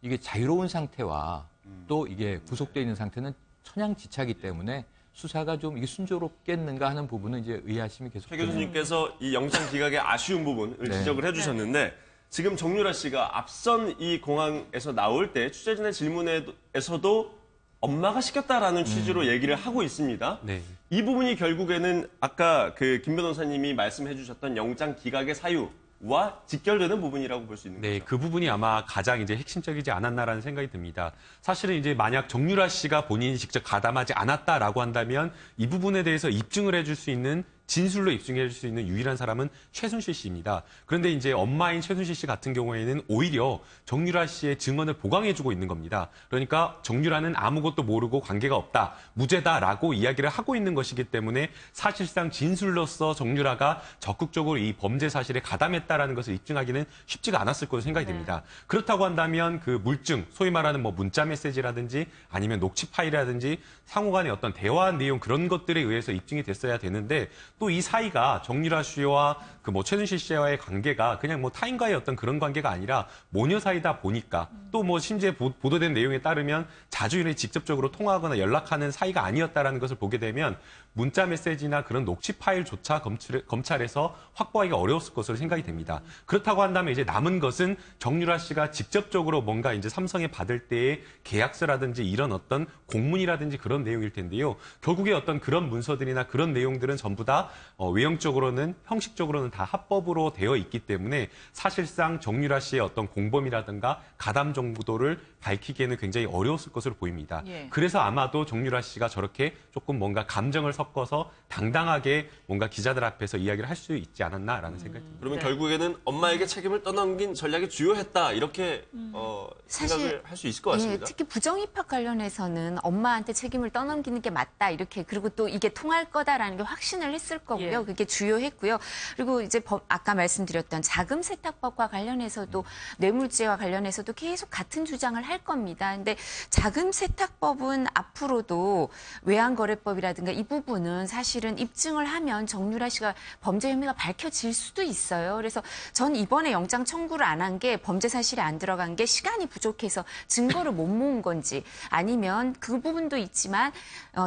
이게 자유로운 상태와 또 이게 구속되어 있는 상태는 천양지차기 때문에 수사가 좀 이게 순조롭겠는가 하는 부분은 이제 의아심이 계속. 최 교수님께서 이 영장 기각의 아쉬운 부분을 지적을 해주셨는데 지금 정유라 씨가 앞선 이 공항에서 나올 때 취재진의 질문에서도 엄마가 시켰다라는 취지로 얘기를 하고 있습니다. 이 부분이 결국에는 아까 그 김 변호사님이 말씀해 주셨던 영장 기각의 사유와 직결되는 부분이라고 볼 수 있는 거죠. 네, 그 부분이 아마 가장 이제 핵심적이지 않았나라는 생각이 듭니다. 사실은 이제 만약 정유라 씨가 본인이 직접 가담하지 않았다라고 한다면 이 부분에 대해서 입증을 해줄 수 있는 진술로 입증해 줄 수 있는 유일한 사람은 최순실 씨입니다. 그런데 이제 엄마인 최순실 씨 같은 경우에는 오히려 정유라 씨의 증언을 보강해주고 있는 겁니다. 그러니까 정유라는 아무것도 모르고 관계가 없다, 무죄다라고 이야기를 하고 있는 것이기 때문에 사실상 진술로서 정유라가 적극적으로 이 범죄 사실에 가담했다라는 것을 입증하기는 쉽지가 않았을 것으로 생각이 됩니다. 그렇다고 한다면 그 물증, 소위 말하는 뭐 문자 메시지라든지 아니면 녹취 파일이라든지 상호간의 어떤 대화 내용 그런 것들에 의해서 입증이 됐어야 되는데 또 이 사이가 정유라 씨와 그 뭐 최순실 씨와의 관계가 그냥 뭐 타인과의 어떤 그런 관계가 아니라 모녀 사이다 보니까 또 뭐 심지어 보도된 내용에 따르면 자주 이렇게 직접적으로 통화하거나 연락하는 사이가 아니었다라는 것을 보게 되면 문자 메시지나 그런 녹취 파일조차 검찰에서 확보하기가 어려웠을 것으로 생각이 됩니다. 그렇다고 한다면 이제 남은 것은 정유라 씨가 직접적으로 뭔가 이제 삼성에 받을 때의 계약서라든지 이런 어떤 공문이라든지 그런 내용일 텐데요. 결국에 어떤 그런 문서들이나 그런 내용들은 전부 다 외형적으로는 형식적으로는 다 합법으로 되어 있기 때문에 사실상 정유라 씨의 어떤 공범이라든가 가담 정도를 밝히기에는 굉장히 어려웠을 것으로 보입니다. 그래서 아마도 정유라 씨가 저렇게 조금 뭔가 감정을 섞어서 당당하게 뭔가 기자들 앞에서 이야기를 할 수 있지 않았나라는 생각이 듭니다. 그러면 결국에는 엄마에게 책임을 떠넘긴 전략이 주요했다 이렇게 생각을 할 수 있을 것 같습니다. 특히 부정 입학 관련해서는 엄마한테 책임을 떠넘기는 게 맞다 이렇게 그리고 또 이게 통할 거다라는 게 확신을 했을 거고요. 그게 주요했고요. 그리고 이제 아까 말씀드렸던 자금 세탁법과 관련해서도 뇌물죄와 관련해서도 계속 같은 주장을 할 겁니다. 근데 자금 세탁법은 앞으로도 외환거래법이라든가 이 부분은 사실은 입증을 하면 정유라 씨가 범죄 혐의가 밝혀질 수도 있어요. 그래서 전 이번에 영장 청구를 안 한 게 범죄 사실이 안 들어간 게 시간이 부족해서 증거를 못 모은 건지 아니면 그 부분도 있지만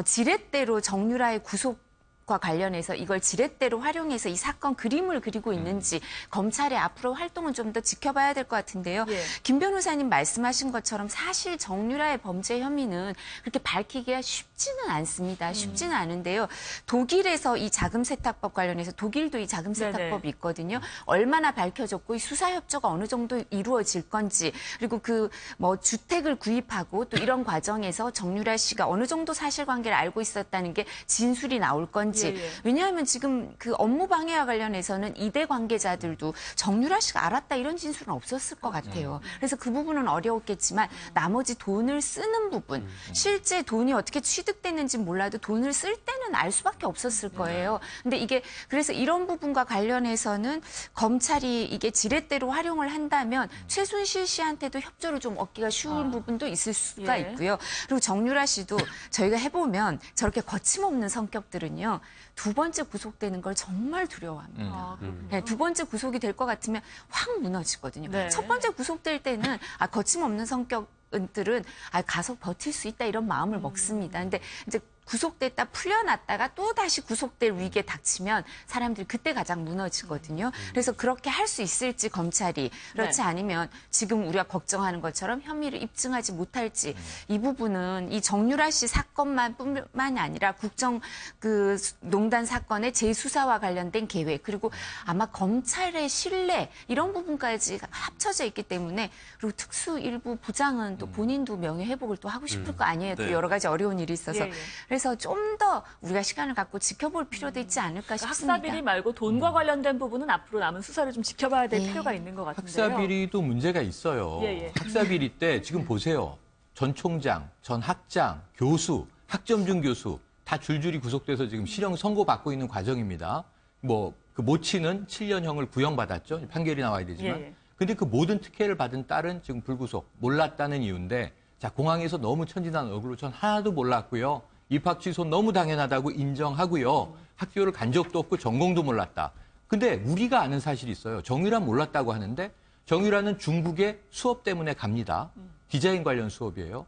지렛대로 정유라의 구속과 관련해서 이걸 지렛대로 활용해서 이 사건 그림을 그리고 있는지 검찰의 앞으로 활동은 좀 더 지켜봐야 될 것 같은데요. 김 변호사님 말씀하신 것처럼 사실 정유라의 범죄 혐의는 그렇게 밝히기가 쉽지는 않습니다. 쉽지는 않은데요. 독일에서 이 자금 세탁법 관련해서 독일도 이 자금 세탁법이 있거든요. 얼마나 밝혀졌고 이 수사 협조가 어느 정도 이루어질 건지 그리고 그 뭐 주택을 구입하고 또 이런 과정에서 정유라 씨가 어느 정도 사실관계를 알고 있었다는 게 진술이 나올 건지 왜냐하면 지금 그 업무 방해와 관련해서는 이대 관계자들도 정유라 씨가 알았다 이런 진술은 없었을 것 같아요. 그래서 그 부분은 어려웠겠지만 나머지 돈을 쓰는 부분 실제 돈이 어떻게 취득됐는지 몰라도 돈을 쓸 때는 알 수밖에 없었을 거예요. 근데 이게 그래서 이런 부분과 관련해서는 검찰이 이게 지렛대로 활용을 한다면 최순실 씨한테도 협조를 좀 얻기가 쉬운 부분도 있을 수가 있고요. 그리고 정유라 씨도 저희가 해보면 저렇게 거침없는 성격들은요. 두 번째 구속되는 걸 정말 두려워합니다. 두 번째 구속이 될 것 같으면 확 무너지거든요. 첫 번째 구속될 때는 거침없는 성격들은 가서 버틸 수 있다 이런 마음을 먹습니다. 근데 이제 구속됐다 풀려났다가 또 다시 구속될 위기에 닥치면 사람들이 그때 가장 무너지거든요. 그래서 그렇게 할 수 있을지 검찰이 그렇지 않으면 지금 우리가 걱정하는 것처럼 혐의를 입증하지 못할지 이 부분은 이 정유라 씨 사건만뿐만이 아니라 국정 그 농단 사건의 재수사와 관련된 계획 그리고 아마 검찰의 신뢰 이런 부분까지 합쳐져 있기 때문에 그리고 특수 일부 부장은 또 본인도 명예회복을 또 하고 싶을 거 아니에요. 또 여러 가지 어려운 일이 있어서 그래서 부분에서 좀 더 우리가 시간을 갖고 지켜볼 필요도 있지 않을까 싶습니다. 학사비리 말고 돈과 관련된 부분은 앞으로 남은 수사를 좀 지켜봐야 될 필요가 있는 것 같은데요. 학사비리도 문제가 있어요. 학사비리 때 지금 보세요. 전 총장, 전 학장, 교수, 학점중 교수 다 줄줄이 구속돼서 지금 실형 선고받고 있는 과정입니다. 뭐 그 모치는 7년형을 구형받았죠. 판결이 나와야 되지만. 근데 그 모든 특혜를 받은 딸은 지금 불구속, 몰랐다는 이유인데 자, 공항에서 너무 천진한 얼굴로 전 하나도 몰랐고요. 입학 취소 너무 당연하다고 인정하고요. 학교를 간 적도 없고 전공도 몰랐다. 근데 우리가 아는 사실이 있어요. 정유라 몰랐다고 하는데 정유라는 중국에 수업 때문에 갑니다. 디자인 관련 수업이에요.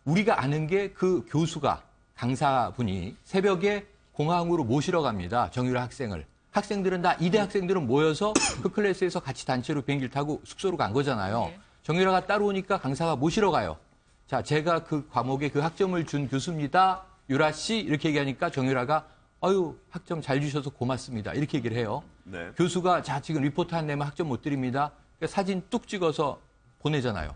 우리가 아는 게 그 교수가, 강사분이 새벽에 공항으로 모시러 갑니다. 정유라 학생을. 학생들은 다 이대 학생들은 모여서 그 클래스에서 같이 단체로 비행기를 타고 숙소로 간 거잖아요. 정유라가 따라오니까 강사가 모시러 가요. 자, 제가 그 과목에 그 학점을 준 교수입니다. 유라 씨 이렇게 얘기하니까 정유라가 아유 학점 잘 주셔서 고맙습니다. 이렇게 얘기를 해요. 교수가 자 지금 리포트 안 내면 학점 못 드립니다. 그러니까 사진 뚝 찍어서 보내잖아요.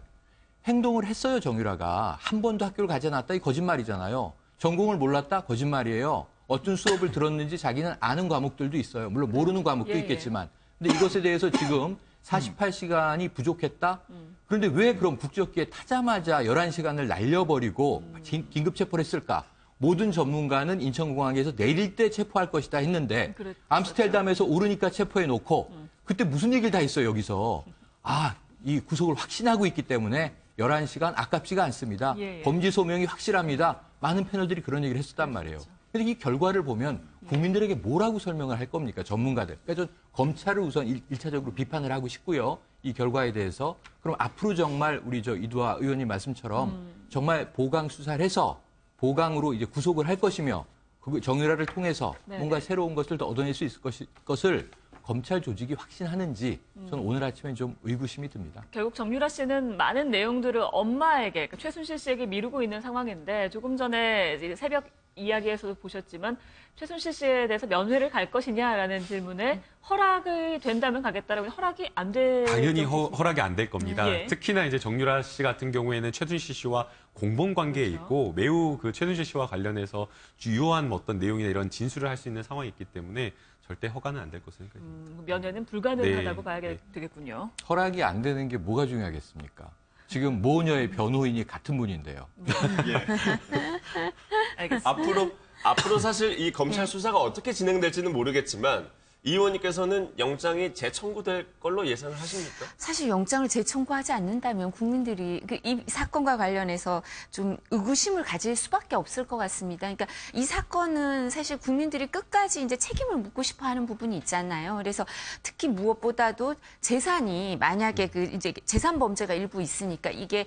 행동을 했어요. 정유라가. 한 번도 학교를 가지 않았다. 이 거짓말이잖아요. 전공을 몰랐다? 거짓말이에요. 어떤 수업을 들었는지 자기는 아는 과목들도 있어요. 물론 모르는 과목도 있겠지만. 근데 이것에 대해서 지금 48시간이 부족했다? 그런데 왜 그럼 국적기에 타자마자 11시간을 날려버리고 긴급 체포를 했을까? 모든 전문가는 인천공항에서 내릴 때 체포할 것이다 했는데 암스테르담에서 오르니까 체포해놓고 그때 무슨 얘기를 다 했어요, 여기서. 아, 이 구속을 확신하고 있기 때문에 11시간 아깝지가 않습니다. 범죄 소명이 확실합니다. 많은 패널들이 그런 얘기를 했었단 말이에요. 근데 이 결과를 보면 국민들에게 뭐라고 설명을 할 겁니까? 전문가들. 그러니까 전 검찰을 우선 1차적으로 비판을 하고 싶고요. 이 결과에 대해서. 그럼 앞으로 정말 우리 이두화 의원님 말씀처럼 정말 보강 수사를 해서 보강으로 이제 구속을 할 것이며 그 정유라를 통해서 뭔가 새로운 것을 더 얻어낼 수 있을 것을 검찰 조직이 확신하는지 저는 오늘 아침에 좀 의구심이 듭니다. 결국 정유라 씨는 많은 내용들을 엄마에게, 최순실 씨에게 미루고 있는 상황인데 조금 전에 이제 새벽 이야기에서도 보셨지만 최순실 씨에 대해서 면회를 갈 것이냐라는 질문에 허락이 된다면 가겠다라고 허락이 안 될 당연히 허락이 안 될 겁니다. 예. 특히나 이제 정유라 씨 같은 경우에는 최순실 씨와 공범 관계에 있고 매우 그 최순실 씨와 관련해서 주요한 어떤 내용이나 이런 진술을 할 수 있는 상황이 있기 때문에 절대 허가는 안 될 것으로 생각합니다. 면회는 불가능하다고 봐야 되겠군요. 허락이 안 되는 게 뭐가 중요하겠습니까? 지금 모녀의 변호인이 같은 분인데요. 알겠습니다. 앞으로 사실 이 검찰 수사가 어떻게 진행될지는 모르겠지만 이 의원님께서는 영장이 재청구될 걸로 예상을 하십니까? 사실 영장을 재청구하지 않는다면 국민들이 이 사건과 관련해서 좀 의구심을 가질 수밖에 없을 것 같습니다. 그러니까 이 사건은 사실 국민들이 끝까지 이제 책임을 묻고 싶어 하는 부분이 있잖아요. 그래서 특히 무엇보다도 재산이 만약에 이제 재산 범죄가 일부 있으니까 이게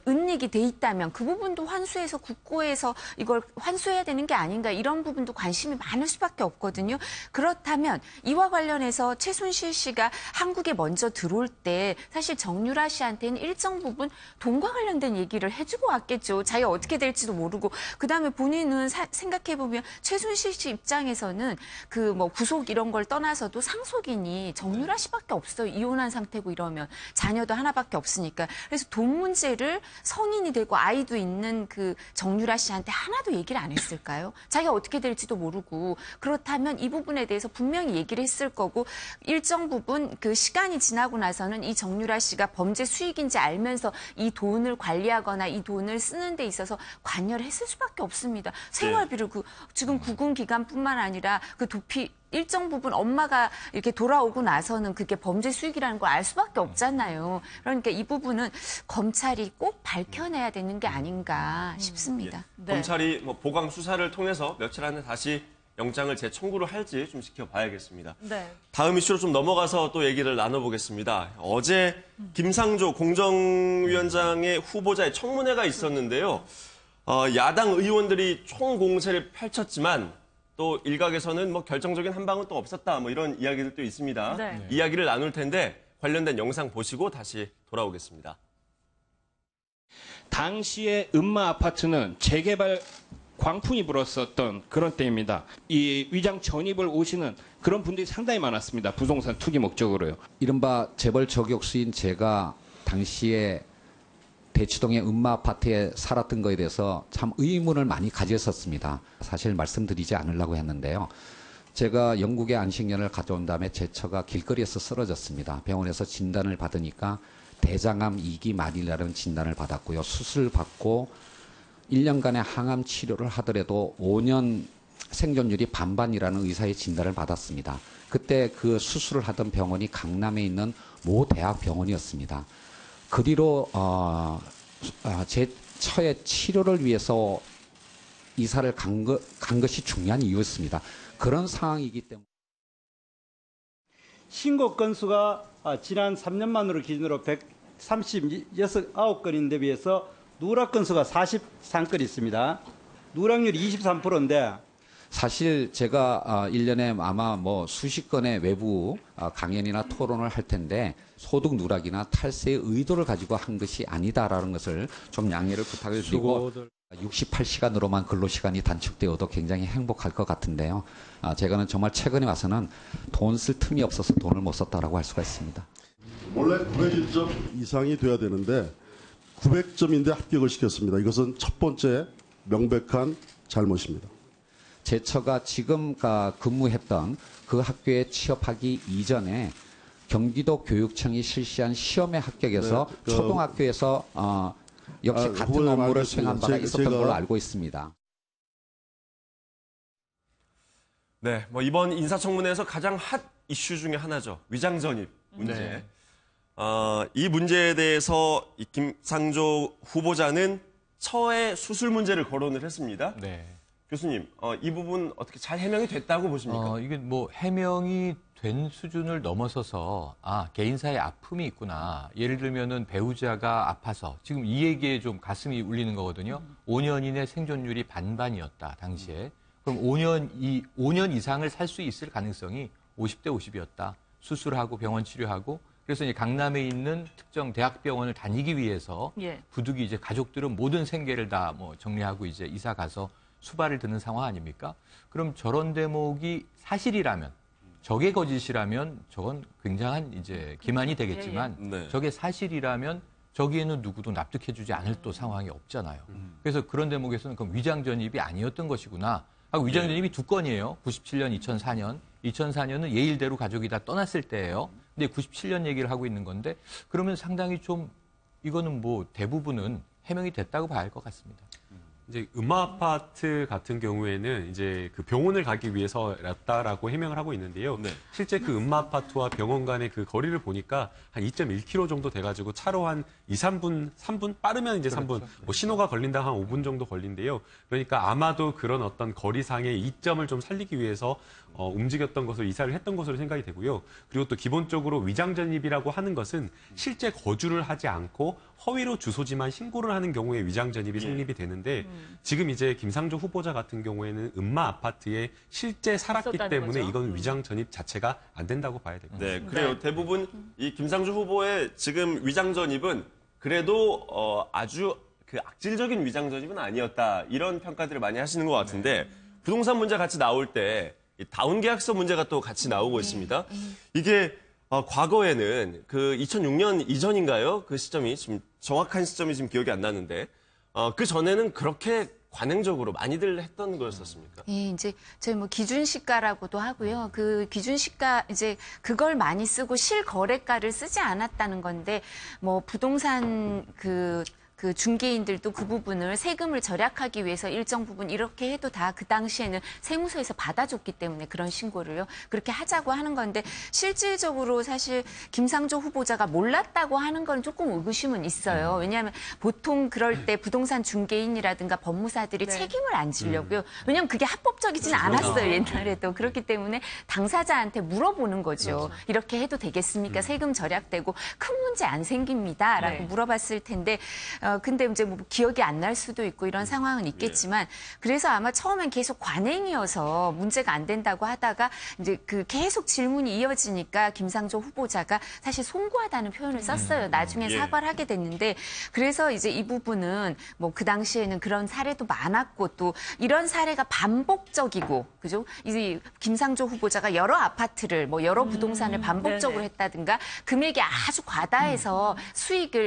은닉이 돼 있다면 그 부분도 환수해서 국고에서 이걸 환수해야 되는 게 아닌가 이런 부분도 관심이 많을 수밖에 없거든요. 그렇다면 이와 관련해서 최순실 씨가 한국에 먼저 들어올 때 사실 정유라 씨한테는 일정 부분 돈과 관련된 얘기를 해주고 왔겠죠. 자기가 어떻게 될지도 모르고. 그다음에 본인은 생각해보면 최순실 씨 입장에서는 그 뭐 구속 이런 걸 떠나서도 상속인이 정유라 씨밖에 없어요. 이혼한 상태고 이러면 자녀도 하나밖에 없으니까. 그래서 돈 문제를 성인이 되고 아이도 있는 그 정유라 씨한테 하나도 얘기를 안 했을까요? 자기가 어떻게 될지도 모르고. 그렇다면 이 부분에 대해서 분명히 얘기를 했을 거고 일정 부분 그 시간이 지나고 나서는 이 정유라 씨가 범죄 수익인지 알면서 이 돈을 관리하거나 이 돈을 쓰는 데 있어서 관여를 했을 수밖에 없습니다. 생활비를 지금 구금 기간뿐만 아니라 그 도피 일정 부분 엄마가 이렇게 돌아오고 나서는 그게 범죄 수익이라는 걸 알 수밖에 없잖아요. 그러니까 이 부분은 검찰이 꼭 밝혀내야 되는 게 아닌가 싶습니다. 검찰이 보강 수사를 통해서 며칠 안에 다시 영장을 재청구를 할지 좀 지켜봐야겠습니다. 다음 이슈로 좀 넘어가서 또 얘기를 나눠보겠습니다. 어제 김상조 공정위원장의 후보자의 청문회가 있었는데요. 야당 의원들이 총공세를 펼쳤지만 또 일각에서는 결정적인 한 방은 또 없었다 이런 이야기들도 있습니다. 이야기를 나눌 텐데 관련된 영상 보시고 다시 돌아오겠습니다. 당시의 음마 아파트는 재개발 광풍이 불었었던 그런 때입니다. 이 위장 전입을 오시는 그런 분들이 상당히 많았습니다. 부동산 투기 목적으로요. 이른바 재벌 저격수인 제가 당시에 대치동의 음마 아파트에 살았던 거에 대해서 참 의문을 많이 가졌었습니다. 사실 말씀드리지 않으려고 했는데요. 제가 영국의 안식년을 가져온 다음에 제 처가 길거리에서 쓰러졌습니다. 병원에서 진단을 받으니까 대장암 2기 말이라는 진단을 받았고요. 수술을 받고 1년간의 항암 치료를 하더라도 5년 생존율이 반반이라는 의사의 진단을 받았습니다. 그때 그 수술을 하던 병원이 강남에 있는 모 대학병원이었습니다. 그 뒤로 제 처의 치료를 위해서 이사를 간 것이 중요한 이유였습니다. 그런 상황이기 때문에. 신고 건수가 지난 3년 만으로 기준으로 139건인데 비해서 누락 건수가 43건 있습니다. 누락률이 23%인데 사실 제가 1년에 아마 뭐 수십 건의 외부 강연이나 토론을 할 텐데 소득 누락이나 탈세의 의도를 가지고 한 것이 아니다라는 것을 좀 양해를 부탁을 드리고 68시간으로만 근로시간이 단축되어도 굉장히 행복할 것 같은데요. 제가는 정말 최근에 와서는 돈 쓸 틈이 없어서 돈을 못 썼다라고 할 수가 있습니다. 원래 901점 이상이 돼야 되는데 900점인데 합격을 시켰습니다. 이것은 첫 번째 명백한 잘못입니다. 제 처가 지금 근무했던 그 학교에 취업하기 이전에 경기도 교육청이 실시한 시험에 합격해서 네, 초등학교에서 역시 같은 업무를 수행한 바가 있었던 걸로 알고 있습니다. 네, 뭐 이번 인사청문회에서 가장 핫 이슈 중에 하나죠. 위장 전입 문제. 네. 이 문제에 대해서 이 김상조 후보자는 처의 수술 문제를 거론을 했습니다. 네. 교수님, 이 부분 어떻게 잘 해명이 됐다고 보십니까? 이게 뭐 해명이 된 수준을 넘어서서 개인사의 아픔이 있구나. 예를 들면은 배우자가 아파서 지금 이 얘기에 좀 가슴이 울리는 거거든요. 5년 이내 생존율이 반반이었다 당시에. 그럼 5년 이상을 살 수 있을 가능성이 50대 50이었다. 수술하고 병원 치료하고. 그래서 이제 강남에 있는 특정 대학병원을 다니기 위해서 부득이 이제 가족들은 모든 생계를 다 뭐 정리하고 이제 이사 가서 수발을 드는 상황 아닙니까? 그럼 저런 대목이 사실이라면, 저게 거짓이라면 저건 굉장한 이제 기만이 되겠지만 네. 저게 사실이라면 저기에는 누구도 납득해주지 않을 또 상황이 없잖아요. 그래서 그런 대목에서는 그럼 위장 전입이 아니었던 것이구나. 하고 위장 전입이 두 건이에요. 97년, 2004년. 2004년은 예일대로 가족이 다 떠났을 때예요. 근데 97년 얘기를 하고 있는 건데 그러면 상당히 좀 이거는 뭐 대부분은 해명이 됐다고 봐야 할 것 같습니다. 이제 음마 아파트 같은 경우에는 이제 그 병원을 가기 위해서였다라고 해명을 하고 있는데요. 네. 실제 그 음마 아파트와 병원 간의 그 거리를 보니까 한 2.1km 정도 돼가지고 차로 한 3분 빠르면 이제 3분, 뭐 신호가 걸린다 한 5분 정도 걸린대요. 그러니까 아마도 그런 어떤 거리상의 이점을 좀 살리기 위해서 움직였던 것으로 이사를 했던 것으로 생각이 되고요. 그리고 또 기본적으로 위장 전입이라고 하는 것은 실제 거주를 하지 않고 허위로 주소지만 신고를 하는 경우에 위장 전입이 성립이 되는데 지금 이제 김상조 후보자 같은 경우에는 음마 아파트에 실제 살았기 때문에 거죠. 이건 위장 전입 자체가 안 된다고 봐야 됩니다. 네, 그래요. 대부분 이 김상조 후보의 지금 위장 전입은 그래도 아주 그 악질적인 위장 전입은 아니었다. 이런 평가들을 많이 하시는 것 같은데 부동산 문제 같이 나올 때 이 다운 계약서 문제가 또 같이 나오고 있습니다. 이게 과거에는 그 2006년 이전인가요? 그 시점이 지금 정확한 시점이 지금 기억이 안 나는데 그 전에는 그렇게 관행적으로 많이들 했던 거였었습니까? 예, 이제 저희 뭐 기준시가라고도 하고요. 그 기준시가 이제 그걸 많이 쓰고 실거래가를 쓰지 않았다는 건데 뭐 부동산 그 중개인들도 그 부분을 세금을 절약하기 위해서 일정 부분 이렇게 해도 다 그 당시에는 세무서에서 받아줬기 때문에 그런 신고를요. 그렇게 하자고 하는 건데 실질적으로 사실 김상조 후보자가 몰랐다고 하는 건 조금 의구심은 있어요. 왜냐하면 보통 그럴 때 부동산 중개인이라든가 법무사들이 책임을 안 지려고요. 왜냐하면 그게 합법적이지는 않았어요. 옛날에도. 그렇기 때문에 당사자한테 물어보는 거죠. 이렇게 해도 되겠습니까? 세금 절약되고 큰 문제 안 생깁니다. 라고 물어봤을 텐데 근데 이제 뭐 기억이 안 날 수도 있고 이런 상황은 있겠지만 그래서 아마 처음엔 계속 관행이어서 문제가 안 된다고 하다가 이제 그 계속 질문이 이어지니까 김상조 후보자가 사실 송구하다는 표현을 썼어요. 나중에 사과를 하게 됐는데 그래서 이제 이 부분은 뭐 그 당시에는 그런 사례도 많았고 또 이런 사례가 반복적이고 그죠? 이제 김상조 후보자가 여러 아파트를 뭐 여러 부동산을 반복적으로 했다든가 금액이 아주 과다해서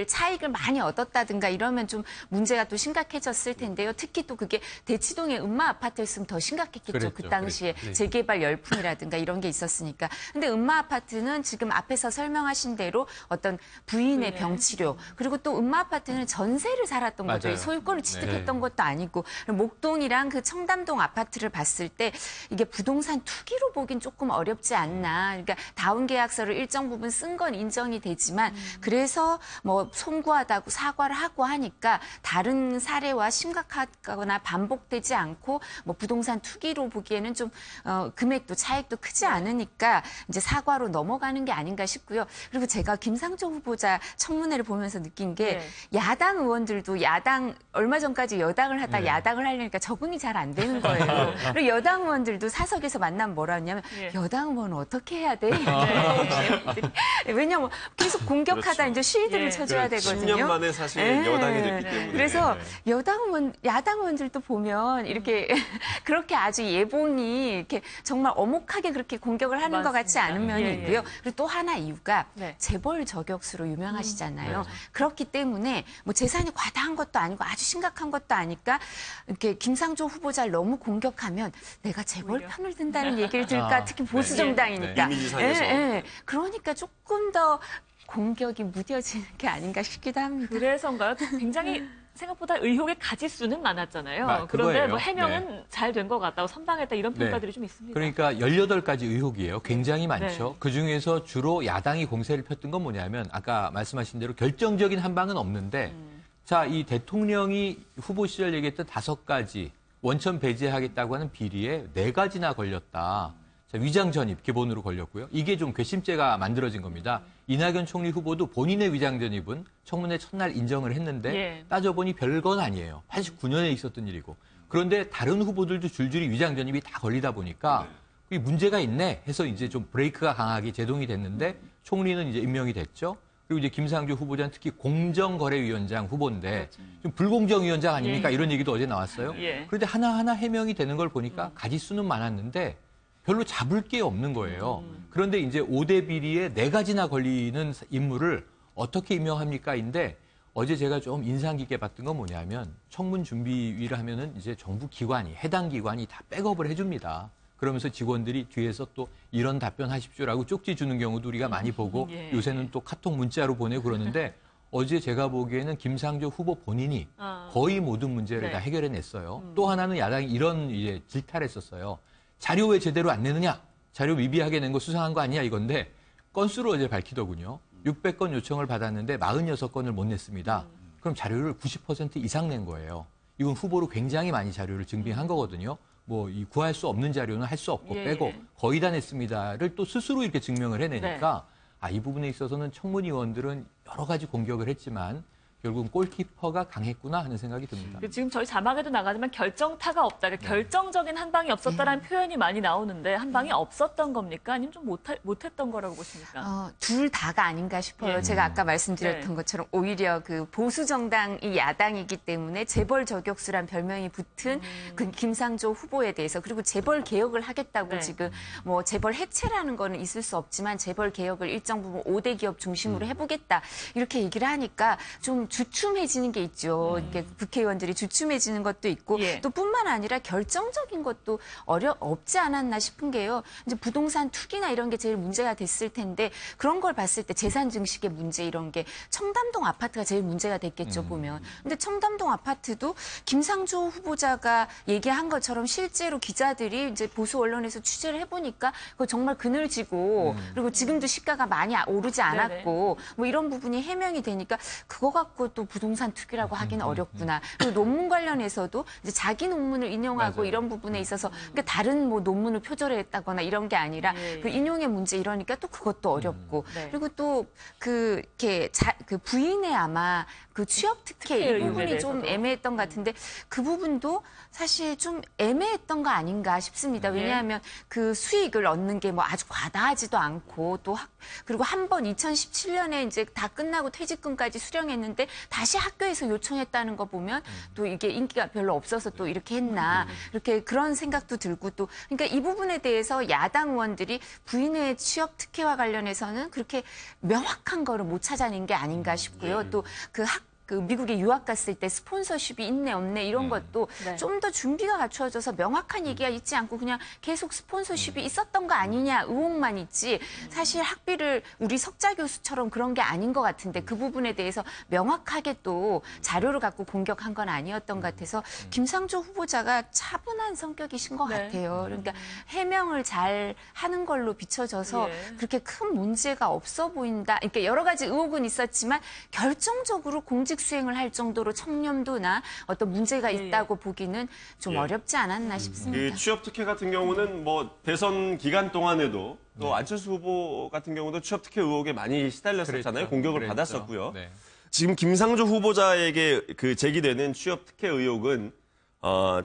차익을 많이 얻었다든가 이러면 좀 문제가 또 심각해졌을 텐데요. 특히 또 그게 대치동의 음마 아파트였으면 더 심각했겠죠. 그랬죠. 그 당시에 네. 재개발 열풍이라든가 이런 게 있었으니까. 근데 음마 아파트는 지금 앞에서 설명하신 대로 어떤 부인의 병치료 그리고 또 음마 아파트는 전세를 살았던 거죠. 맞아요. 소유권을 취득했던 네. 것도 아니고 목동이랑 그 청담동 아파트를 봤을 때 이게 부동산 투기로 보긴 조금 어렵지 않나. 그러니까 다운 계약서를 일정 부분 쓴 건 인정이 되지만 그래서 뭐 송구하다고 사과를 하고 하니까 다른 사례와 심각하거나 반복되지 않고 뭐 부동산 투기로 보기에는 좀 금액도 차익도 크지 않으니까 이제 사과로 넘어가는 게 아닌가 싶고요. 그리고 제가 김상조 후보자 청문회를 보면서 느낀 게 야당 의원들도 야당 얼마 전까지 여당을 하다 야당을 하려니까 적응이 잘 안 되는 거예요. 그리고 여당 의원들도 사석에서 만나면 뭐라 하냐면 여당 의원은 어떻게 해야 돼? 왜냐면 계속 공격하다 그렇죠. 이제 쉴드를 쳐줘야 그렇죠. 되거든요. 10년 만에 사실 여당이 됐기 때문에. 그래서 야당 의원들도 보면 이렇게 그렇게 아주 예봉이 이렇게 정말 어목하게 그렇게 공격을 하는 것 같지 않은 면이 있고요. 그리고 또 하나 이유가 재벌 저격수로 유명하시잖아요. 그렇기 때문에 뭐 재산이 과다한 것도 아니고 아주 심각한 것도 아니까 이렇게 김상조 후보자를 너무 공격하면 내가 재벌 편을 든다는 얘기를 들을까 특히 보수 정당이니까. 그러니까 조금 더 공격이 무뎌지는 게 아닌가 싶기도 합니다. 그래서인가요? 굉장히 생각보다 의혹의 가지수는 많았잖아요. 그런데 그거예요. 뭐 해명은 잘 된 것 같다고 선방했다 이런 평가들이 좀 있습니다. 그러니까 18가지 의혹이에요. 굉장히 많죠. 네. 그중에서 주로 야당이 공세를 폈던 건 뭐냐면 아까 말씀하신 대로 결정적인 한 방은 없는데 자, 이 대통령이 후보 시절 얘기했던 5가지 원천 배제하겠다고 하는 비리에 4가지나 걸렸다. 자, 위장 전입 기본으로 걸렸고요. 이게 좀 괘씸죄가 만들어진 겁니다. 이낙연 총리 후보도 본인의 위장 전입은 청문회 첫날 인정을 했는데 따져보니 별건 아니에요. 89년에 있었던 일이고. 그런데 다른 후보들도 줄줄이 위장 전입이 다 걸리다 보니까 이 문제가 있네 해서 이제 좀 브레이크가 강하게 제동이 됐는데 총리는 이제 임명이 됐죠. 그리고 이제 김상조 후보자는 특히 공정거래위원장 후보인데 좀 불공정위원장 아닙니까? 이런 얘기도 어제 나왔어요. 그런데 하나하나 해명이 되는 걸 보니까 가지수는 많았는데 별로 잡을 게 없는 거예요. 그런데 이제 5대 비리에 4가지나 걸리는 인물을 어떻게 임명합니까?인데 어제 제가 좀 인상 깊게 봤던 건 뭐냐면 청문준비위를 하면은 이제 정부 기관이 해당 기관이 다 백업을 해줍니다. 그러면서 직원들이 뒤에서 또 이런 답변하십시오라고 쪽지 주는 경우도 우리가 많이 보고 요새는 또 카톡 문자로 보내고 그러는데 어제 제가 보기에는 김상조 후보 본인이 거의 모든 문제를 다 해결해냈어요. 또 하나는 야당이 이런 이제 질타를 했었어요. 자료 왜 제대로 안 내느냐? 자료 미비하게 낸 거 수상한 거 아니야? 이건데 건수를 어제 밝히더군요. 600건 요청을 받았는데 46건을 못 냈습니다. 그럼 자료를 90% 이상 낸 거예요. 이건 후보로 굉장히 많이 자료를 증빙한 거거든요. 뭐 이 구할 수 없는 자료는 할 수 없고 빼고 거의 다 냈습니다를 또 스스로 이렇게 증명을 해내니까 이 부분에 있어서는 청문위원들은 여러 가지 공격을 했지만 결국은 골키퍼가 강했구나 하는 생각이 듭니다. 지금 저희 자막에도 나가지만 결정타가 없다. 그러니까 결정적인 한 방이 없었다라는 표현이 많이 나오는데 한 방이 없었던 겁니까? 아니면 좀 못했던 거라고 보십니까? 둘 다가 아닌가 싶어요. 제가 아까 말씀드렸던 것처럼 오히려 그 보수 정당이 야당이기 때문에 재벌 저격수란 별명이 붙은 그 김상조 후보에 대해서 그리고 재벌 개혁을 하겠다고 지금 뭐 재벌 해체라는 거는 있을 수 없지만 재벌 개혁을 일정 부분 5대 기업 중심으로 해보겠다 이렇게 얘기를 하니까 좀 주춤해지는 게 있죠. 이렇게 국회의원들이 주춤해지는 것도 있고 또 뿐만 아니라 결정적인 것도 없지 않았나 싶은 게요. 이제 부동산 투기나 이런 게 제일 문제가 됐을 텐데 그런 걸 봤을 때 재산 증식의 문제 이런 게 청담동 아파트가 제일 문제가 됐겠죠 보면. 근데 청담동 아파트도 김상조 후보자가 얘기한 것처럼 실제로 기자들이 이제 보수 언론에서 취재를 해보니까 그거 정말 그늘지고 그리고 지금도 시가가 많이 오르지 않았고 뭐 이런 부분이 해명이 되니까 그거 갖고 또 부동산 투기라고 하기는 어렵구나. 그리고 논문 관련해서도 이제 자기 논문을 인용하고 이런 부분에 있어서 그러니까 다른 뭐 논문을 표절했다거나 이런 게 아니라 그 인용의 문제 이러니까 또 그것도 어렵고 그리고 또 그 부인의 아마 그 취업 특혜 이 부분이 좀 애매했던 것 같은데 그 부분도 사실 좀 애매했던 거 아닌가 싶습니다. 왜냐하면 그 수익을 얻는 게 뭐 아주 과다하지도 않고 또 그리고 한 번 2017년에 이제 다 끝나고 퇴직금까지 수령했는데 다시 학교에서 요청했다는 거 보면 또 이게 인기가 별로 없어서 또 이렇게 했나 이렇게 그런 생각도 들고 또 그러니까 이 부분에 대해서 야당 의원들이 부인의 취업 특혜와 관련해서는 그렇게 명확한 거를 못 찾아낸 게 아닌가 싶고요. 또 그 미국에 유학 갔을 때 스폰서십이 있네 없네 이런 것도 네. 좀 더 준비가 갖추어져서 명확한 얘기가 있지 않고 그냥 계속 스폰서십이 있었던 거 아니냐 의혹만 있지 사실 학비를 우리 석자 교수처럼 그런 게 아닌 것 같은데 그 부분에 대해서 명확하게 또 자료를 갖고 공격한 건 아니었던 것 같아서 김상조 후보자가 차분한 성격이신 것 네. 같아요. 그러니까 해명을 잘 하는 걸로 비춰져서 예. 그렇게 큰 문제가 없어 보인다. 그러니까 여러 가지 의혹은 있었지만 결정적으로 공직 수행을 할 정도로 청렴도나 어떤 문제가 있다고 보기는 좀 예. 어렵지 않았나 싶습니다. 그 취업 특혜 같은 경우는 뭐 대선 기간 동안에도 또 안철수 후보 같은 경우도 취업 특혜 의혹에 많이 시달렸었잖아요. 공격을 받았었고요. 네. 지금 김상조 후보자에게 그 제기되는 취업 특혜 의혹은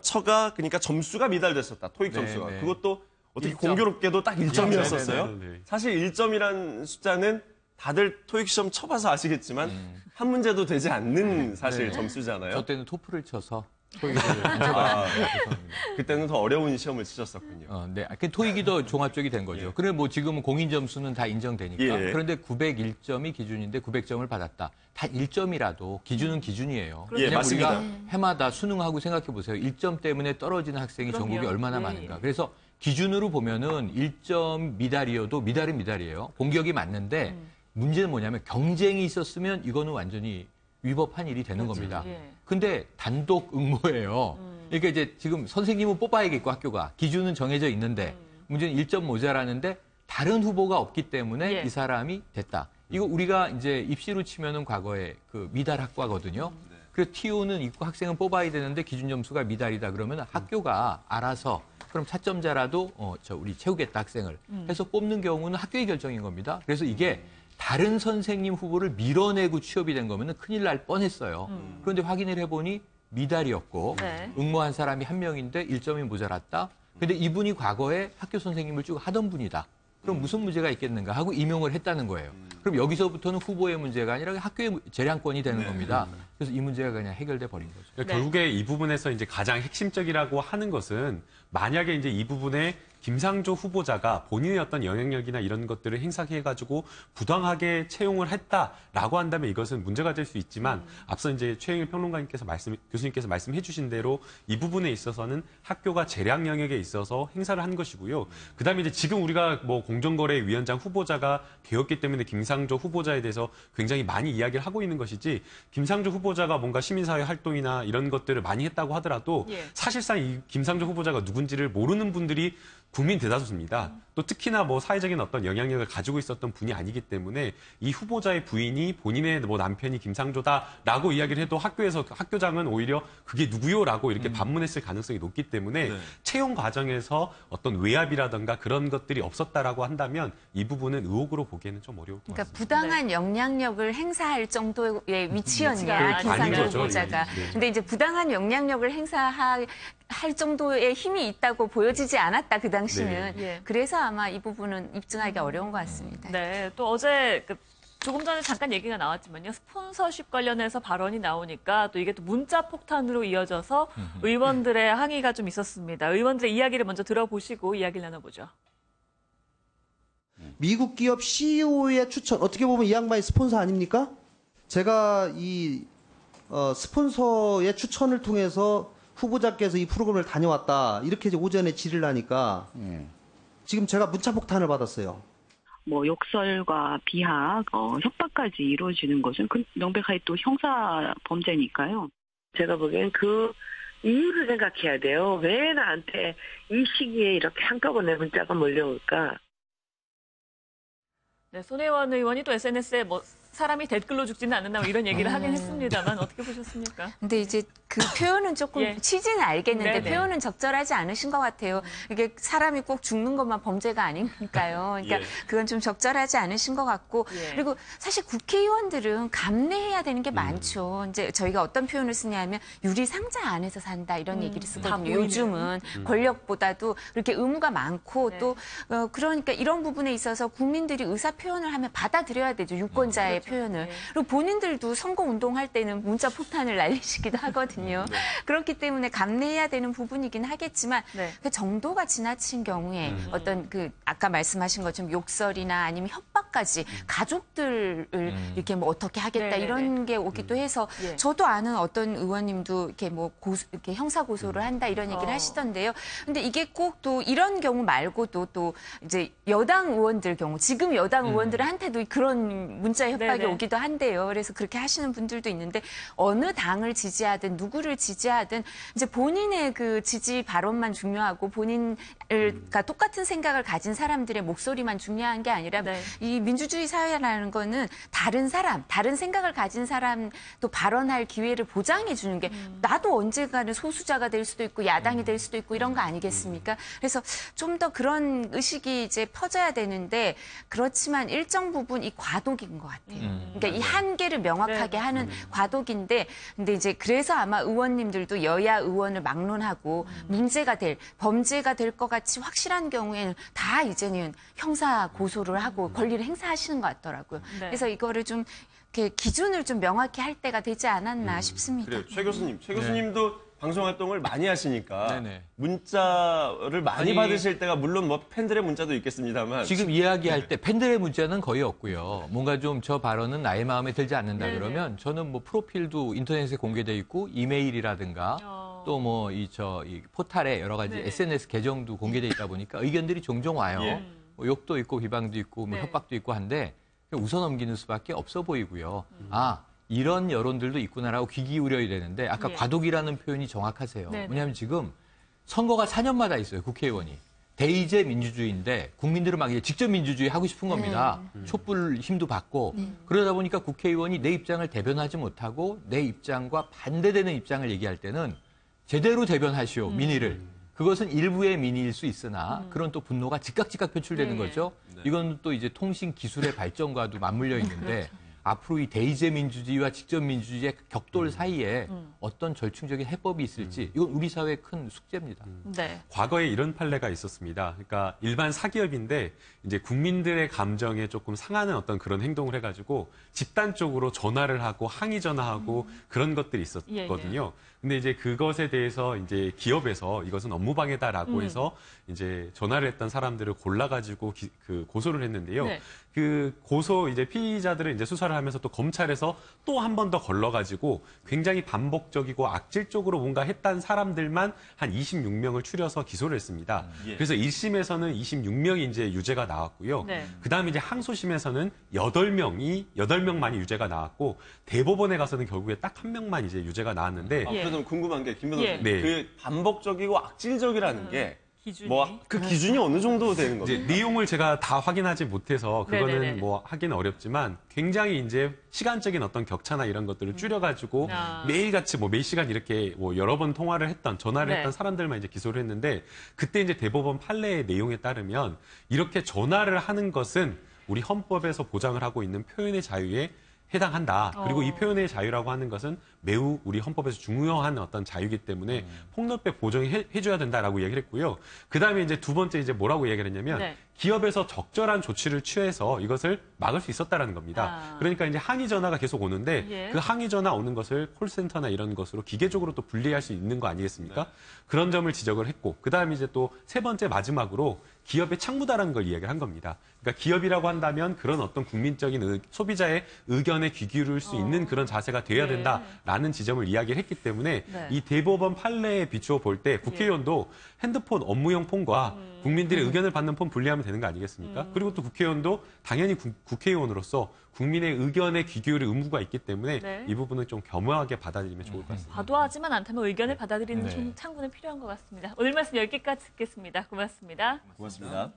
처가 그러니까 점수가 미달됐었다. 토익 네, 점수가. 네. 그것도 어떻게 1점. 공교롭게도 딱 1점이었었어요. 네, 네, 네. 사실 1점이란 숫자는 다들 토익 시험 쳐봐서 아시겠지만 한 문제도 되지 않는 사실 네. 점수잖아요. 저 때는 토플을 쳐서 토익을 안 쳐봤습니다. 죄송합니다. 그때는 더 어려운 시험을 치셨었군요. 네, 그 토익이 더 종합 쪽이 된 거죠. 그래 뭐 지금은 공인 점수는 다 인정되니까. 예. 그런데 901점이 기준인데 900점을 받았다. 다 1점이라도 기준은 기준이에요. 예, 그냥 맞습니다. 우리가 해마다 수능하고 생각해 보세요. 1점 때문에 떨어지는 학생이 그럼요. 전국에 얼마나 예, 많은가. 예. 그래서 기준으로 보면은 1점 미달이어도 미달은 미달이에요. 공격이 맞는데 문제는 뭐냐면 경쟁이 있었으면 이거는 완전히 위법한 일이 되는 겁니다. 예. 근데 단독 응모예요. 그러니까 이제 지금 선생님은 뽑아야겠고 학교가 기준은 정해져 있는데 문제는 1점 모자라는데 다른 후보가 없기 때문에 예. 이 사람이 됐다. 이거 우리가 이제 입시로 치면은 과거에 그 미달 학과거든요. 그래서 TO는 있고 학생은 뽑아야 되는데 기준 점수가 미달이다 그러면 학교가 알아서 그럼 차점자라도 우리 채우겠다 학생을 해서 뽑는 경우는 학교의 결정인 겁니다. 그래서 이게 다른 선생님 후보를 밀어내고 취업이 된 거면 큰일 날 뻔했어요. 그런데 확인을 해보니 미달이었고 네. 응모한 사람이 한 명인데 1점이 모자랐다. 근데 이분이 과거에 학교 선생님을 쭉 하던 분이다. 그럼 무슨 문제가 있겠는가 하고 임용을 했다는 거예요. 그럼 여기서부터는 후보의 문제가 아니라 학교의 재량권이 되는 겁니다. 그래서 이 문제가 그냥 해결돼 버린 거죠. 그러니까 결국에 이 부분에서 이제 가장 핵심적이라고 하는 것은 만약에 이제 이 부분에 김상조 후보자가 본인의 어떤 영향력이나 이런 것들을 행사해가지고 부당하게 채용을 했다라고 한다면 이것은 문제가 될 수 있지만 앞서 이제 최영일 평론가님께서 교수님께서 말씀해주신 대로 이 부분에 있어서는 학교가 재량 영역에 있어서 행사를 한 것이고요. 그다음에 이제 지금 우리가 뭐 공정거래위원장 후보자가 되었기 때문에 김상조 후보자에 대해서 굉장히 많이 이야기를 하고 있는 것이지 김상조 후보자가 뭔가 시민사회 활동이나 이런 것들을 많이 했다고 하더라도 사실상 이 김상조 후보자가 누군지를 모르는 분들이 국민 대다수입니다. 또 특히나 뭐 사회적인 어떤 영향력을 가지고 있었던 분이 아니기 때문에 이 후보자의 부인이 본인의 뭐 남편이 김상조다라고 이야기를 해도 학교에서 학교장은 오히려 그게 누구요라고 이렇게 반문했을 가능성이 높기 때문에 채용 과정에서 어떤 외압이라든가 그런 것들이 없었다라고 한다면 이 부분은 의혹으로 보기에는 좀 어려울 것 같습니다. 그러니까 부당한 영향력을 행사할 정도의 위치였냐 아닌 김상조 거죠. 후보자가. 네. 근데 이제 부당한 영향력을 행사할 정도의 힘이 있다고 보여지지 않았다 그 당시는. 네. 그래서 아마 이 부분은 입증하기가 어려운 것 같습니다. 네, 또 어제 조금 전에 잠깐 얘기가 나왔지만요. 스폰서십 관련해서 발언이 나오니까 또 이게 또 문자 폭탄으로 이어져서 의원들의 항의가 좀 있었습니다. 의원들의 이야기를 먼저 들어보시고 이야기를 나눠보죠. 미국 기업 CEO의 추천, 어떻게 보면 이 양반이 스폰서 아닙니까? 제가 이 스폰서의 추천을 통해서 후보자께서 이 프로그램을 다녀왔다. 이렇게 이제 오전에 질의를 하니까 지금 제가 문자 폭탄을 받았어요. 뭐 욕설과 비하, 협박까지 이루어지는 것은 명백하게 또 형사 범죄니까요. 제가 보기엔 그 이유를 생각해야 돼요. 왜 나한테 이 시기에 이렇게 한꺼번에 문자가 몰려올까? 네, 손혜원 의원이 또 SNS에 뭐 사람이 댓글로 죽지는 않는다 뭐 이런 얘기를 하긴 했습니다만 어떻게 보셨습니까? 근데 이제 그 표현은 조금 취지는 알겠는데 네네. 표현은 적절하지 않으신 것 같아요. 이게 사람이 꼭 죽는 것만 범죄가 아니니까요. 그러니까 그건 좀 적절하지 않으신 것 같고 그리고 사실 국회의원들은 감내해야 되는 게 많죠. 이제 저희가 어떤 표현을 쓰냐면 유리 상자 안에서 산다 이런 얘기를 쓰거든요. 요즘은 권력보다도 그렇게 의무가 많고 또 그러니까 이런 부분에 있어서 국민들이 의사 표현을 하면 받아들여야 되죠. 유권자의 표현을. 그리고 본인들도 선거운동할 때는 문자 폭탄을 날리시기도 하거든요. 있거든요. 그렇기 때문에 감내해야 되는 부분이긴 하겠지만 그 정도가 지나친 경우에 어떤 그 아까 말씀하신 것처럼 욕설이나 아니면 협박까지 가족들을 이렇게 뭐 어떻게 하겠다 이런 게 오기도 해서 저도 아는 어떤 의원님도 이렇게 뭐 이렇게 형사 고소를 한다 이런 얘기를 하시던데요. 근데 이게 꼭 또 이런 경우 말고도 또 이제 여당 의원들 경우 지금 여당 의원들한테도 그런 문자 협박이 오기도 한대요. 그래서 그렇게 하시는 분들도 있는데 어느 당을 지지하든 누구를 지지하든 이제 본인의 그 지지 발언만 중요하고 본인과 똑같은 생각을 가진 사람들의 목소리만 중요한 게 아니라 이 민주주의 사회라는 거는 다른 사람, 다른 생각을 가진 사람도 발언할 기회를 보장해 주는 게 나도 언젠가는 소수자가 될 수도 있고 야당이 될 수도 있고 이런 거 아니겠습니까? 그래서 좀 더 그런 의식이 이제 퍼져야 되는데 그렇지만 일정 부분 이 과도기인 것 같아요. 그러니까 이 한계를 명확하게 하는 과도기인데 근데 이제 그래서 아마 의원님들도 여야 의원을 막론하고 문제가 될 범죄가 될 것 같이 확실한 경우에는 다 이제는 형사 고소를 하고 권리를 행사하시는 것 같더라고요. 그래서 이거를 좀 이렇게 기준을 좀 명확히 할 때가 되지 않았나 싶습니다. 그래요. 최 교수님도 방송 활동을 많이 하시니까 문자를 많이 받으실 때가 물론 뭐 팬들의 문자도 있겠습니다만 지금 이야기할 때 팬들의 문자는 거의 없고요. 뭔가 좀 저 발언은 나의 마음에 들지 않는다 그러면 저는 뭐 프로필도 인터넷에 공개돼 있고 이메일이라든가 또 뭐 이 포탈에 여러 가지 SNS 계정도 공개돼 있다 보니까 의견들이 종종 와요. 뭐 욕도 있고 비방도 있고 뭐 협박도 있고 한데 웃어 넘기는 수밖에 없어 보이고요. 이런 여론들도 있구나라고 귀 기울여야 되는데 아까 과도기라는 표현이 정확하세요. 왜냐하면 지금 선거가 4년마다 있어요. 국회의원이. 대의제 민주주의인데 국민들은 막 이제 직접 민주주의 하고 싶은 겁니다. 촛불 힘도 받고 그러다 보니까 국회의원이 내 입장을 대변하지 못하고 내 입장과 반대되는 입장을 얘기할 때는 제대로 대변하시오 민의를. 그것은 일부의 민의일 수 있으나 그런 또 분노가 즉각 표출되는 거죠. 이건 또 이제 통신 기술의 발전과도 맞물려 있는데 앞으로 이 대의제 민주주의와 직접 민주주의의 격돌 사이에 어떤 절충적인 해법이 있을지 이건 우리 사회의 큰 숙제입니다. 과거에 이런 판례가 있었습니다. 그러니까 일반 사기업인데 이제 국민들의 감정에 조금 상하는 어떤 그런 행동을 해가지고 집단적으로 전화를 하고 항의 전화하고 그런 것들이 있었거든요. 근데 이제 그것에 대해서 이제 기업에서 이것은 업무방해다라고 해서 이제 전화를 했던 사람들을 골라가지고 고소를 했는데요. 그 고소 이제 피의자들은 이제 수사를 하면서 또 검찰에서 또 한 번 더 걸러가지고 굉장히 반복적이고 악질적으로 뭔가 했던 사람들만 한 26명을 추려서 기소를 했습니다. 그래서 1심에서는 26명이 이제 유죄가 나왔고요. 그다음에 이제 항소심에서는 8명만이 유죄가 나왔고 대법원에 가서는 결국에 딱 1명만 이제 유죄가 나왔는데 그래서 궁금한 게 김 변호사님 그 반복적이고 악질적이라는 게 뭐 그 기준이 어느 정도 되는 겁니까? 내용을 제가 다 확인하지 못해서 그거는 뭐 하기는 어렵지만 굉장히 이제 시간적인 어떤 격차나 이런 것들을 줄여가지고 매일같이 뭐 몇 시간 이렇게 뭐 여러 번 통화를 했던 전화를 했던 사람들만 이제 기소를 했는데 그때 이제 대법원 판례의 내용에 따르면 이렇게 전화를 하는 것은 우리 헌법에서 보장을 하고 있는 표현의 자유에 해당한다. 그리고 이 표현의 자유라고 하는 것은 매우 우리 헌법에서 중요한 어떤 자유이기 때문에 폭력배 보정해줘야 된다라고 얘기를 했고요. 그 다음에 이제 두 번째 이제 뭐라고 얘기를 했냐면 기업에서 적절한 조치를 취해서 이것을 막을 수 있었다라는 겁니다. 그러니까 이제 항의 전화가 계속 오는데 그 항의 전화 오는 것을 콜센터나 이런 것으로 기계적으로 또 분리할 수 있는 거 아니겠습니까? 그런 점을 지적을 했고 그 다음에 이제 또 세 번째 마지막으로 기업의 창구다라는 걸 이야기를 한 겁니다. 그러니까 기업이라고 한다면 그런 어떤 국민적인 소비자의 의견에 귀 기울일 수 있는 그런 자세가 돼야 된다라는 지점을 이야기를 했기 때문에 이 대법원 판례에 비추어 볼 때 국회의원도 핸드폰 업무용 폰과 국민들의 의견을 받는 폰 분리하면 되는 거 아니겠습니까? 그리고 또 국회의원도 당연히 국회의원으로서 국민의 의견에 귀 기울일 의무가 있기 때문에 이 부분은 좀 겸허하게 받아들이면 좋을 것 같습니다. 과도하지만 않다면 의견을 받아들이는 창구는 필요한 것 같습니다. 오늘 말씀 여기까지 듣겠습니다. 고맙습니다. 고맙습니다.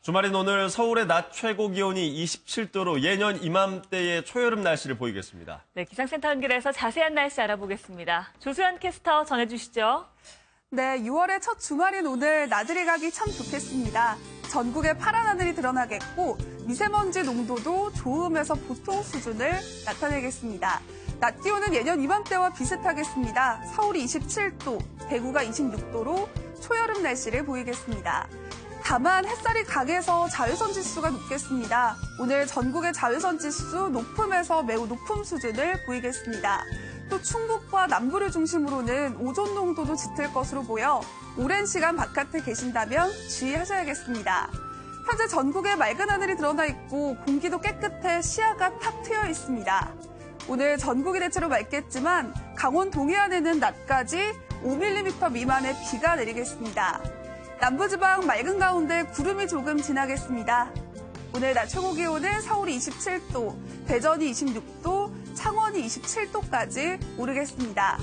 주말인 오늘 서울의 낮 최고 기온이 27도로 예년 이맘때의 초여름 날씨를 보이겠습니다. 네, 기상센터 연결해서 자세한 날씨 알아보겠습니다. 조수연 캐스터 전해주시죠. 네, 6월의 첫 주말인 오늘 나들이 가기 참 좋겠습니다. 전국에 파란 하늘이 드러나겠고 미세먼지 농도도 좋음에서 보통 수준을 나타내겠습니다. 낮 기온은 예년 이맘때와 비슷하겠습니다. 서울이 27도, 대구가 26도로 초여름 날씨를 보이겠습니다. 다만 햇살이 강해서 자외선 지수가 높겠습니다. 오늘 전국의 자외선 지수 높음에서 매우 높음 수준을 보이겠습니다. 또 충북과 남부를 중심으로는 오존 농도도 짙을 것으로 보여 오랜 시간 바깥에 계신다면 주의하셔야겠습니다. 현재 전국에 맑은 하늘이 드러나 있고 공기도 깨끗해 시야가 탁 트여 있습니다. 오늘 전국이 대체로 맑겠지만 강원 동해안에는 낮까지 5mm 미만의 비가 내리겠습니다. 남부지방 맑은 가운데 구름이 조금 지나겠습니다. 오늘 낮 최고 기온은 서울이 27도, 대전이 26도, 창원이 27도까지 오르겠습니다.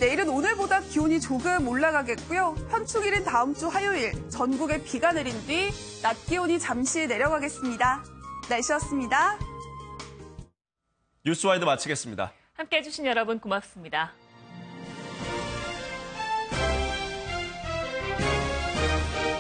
내일은 오늘보다 기온이 조금 올라가겠고요. 현충일인 다음 주 화요일 전국에 비가 내린 뒤 낮 기온이 잠시 내려가겠습니다. 날씨였습니다. 뉴스와이드 마치겠습니다. 함께해 주신 여러분 고맙습니다.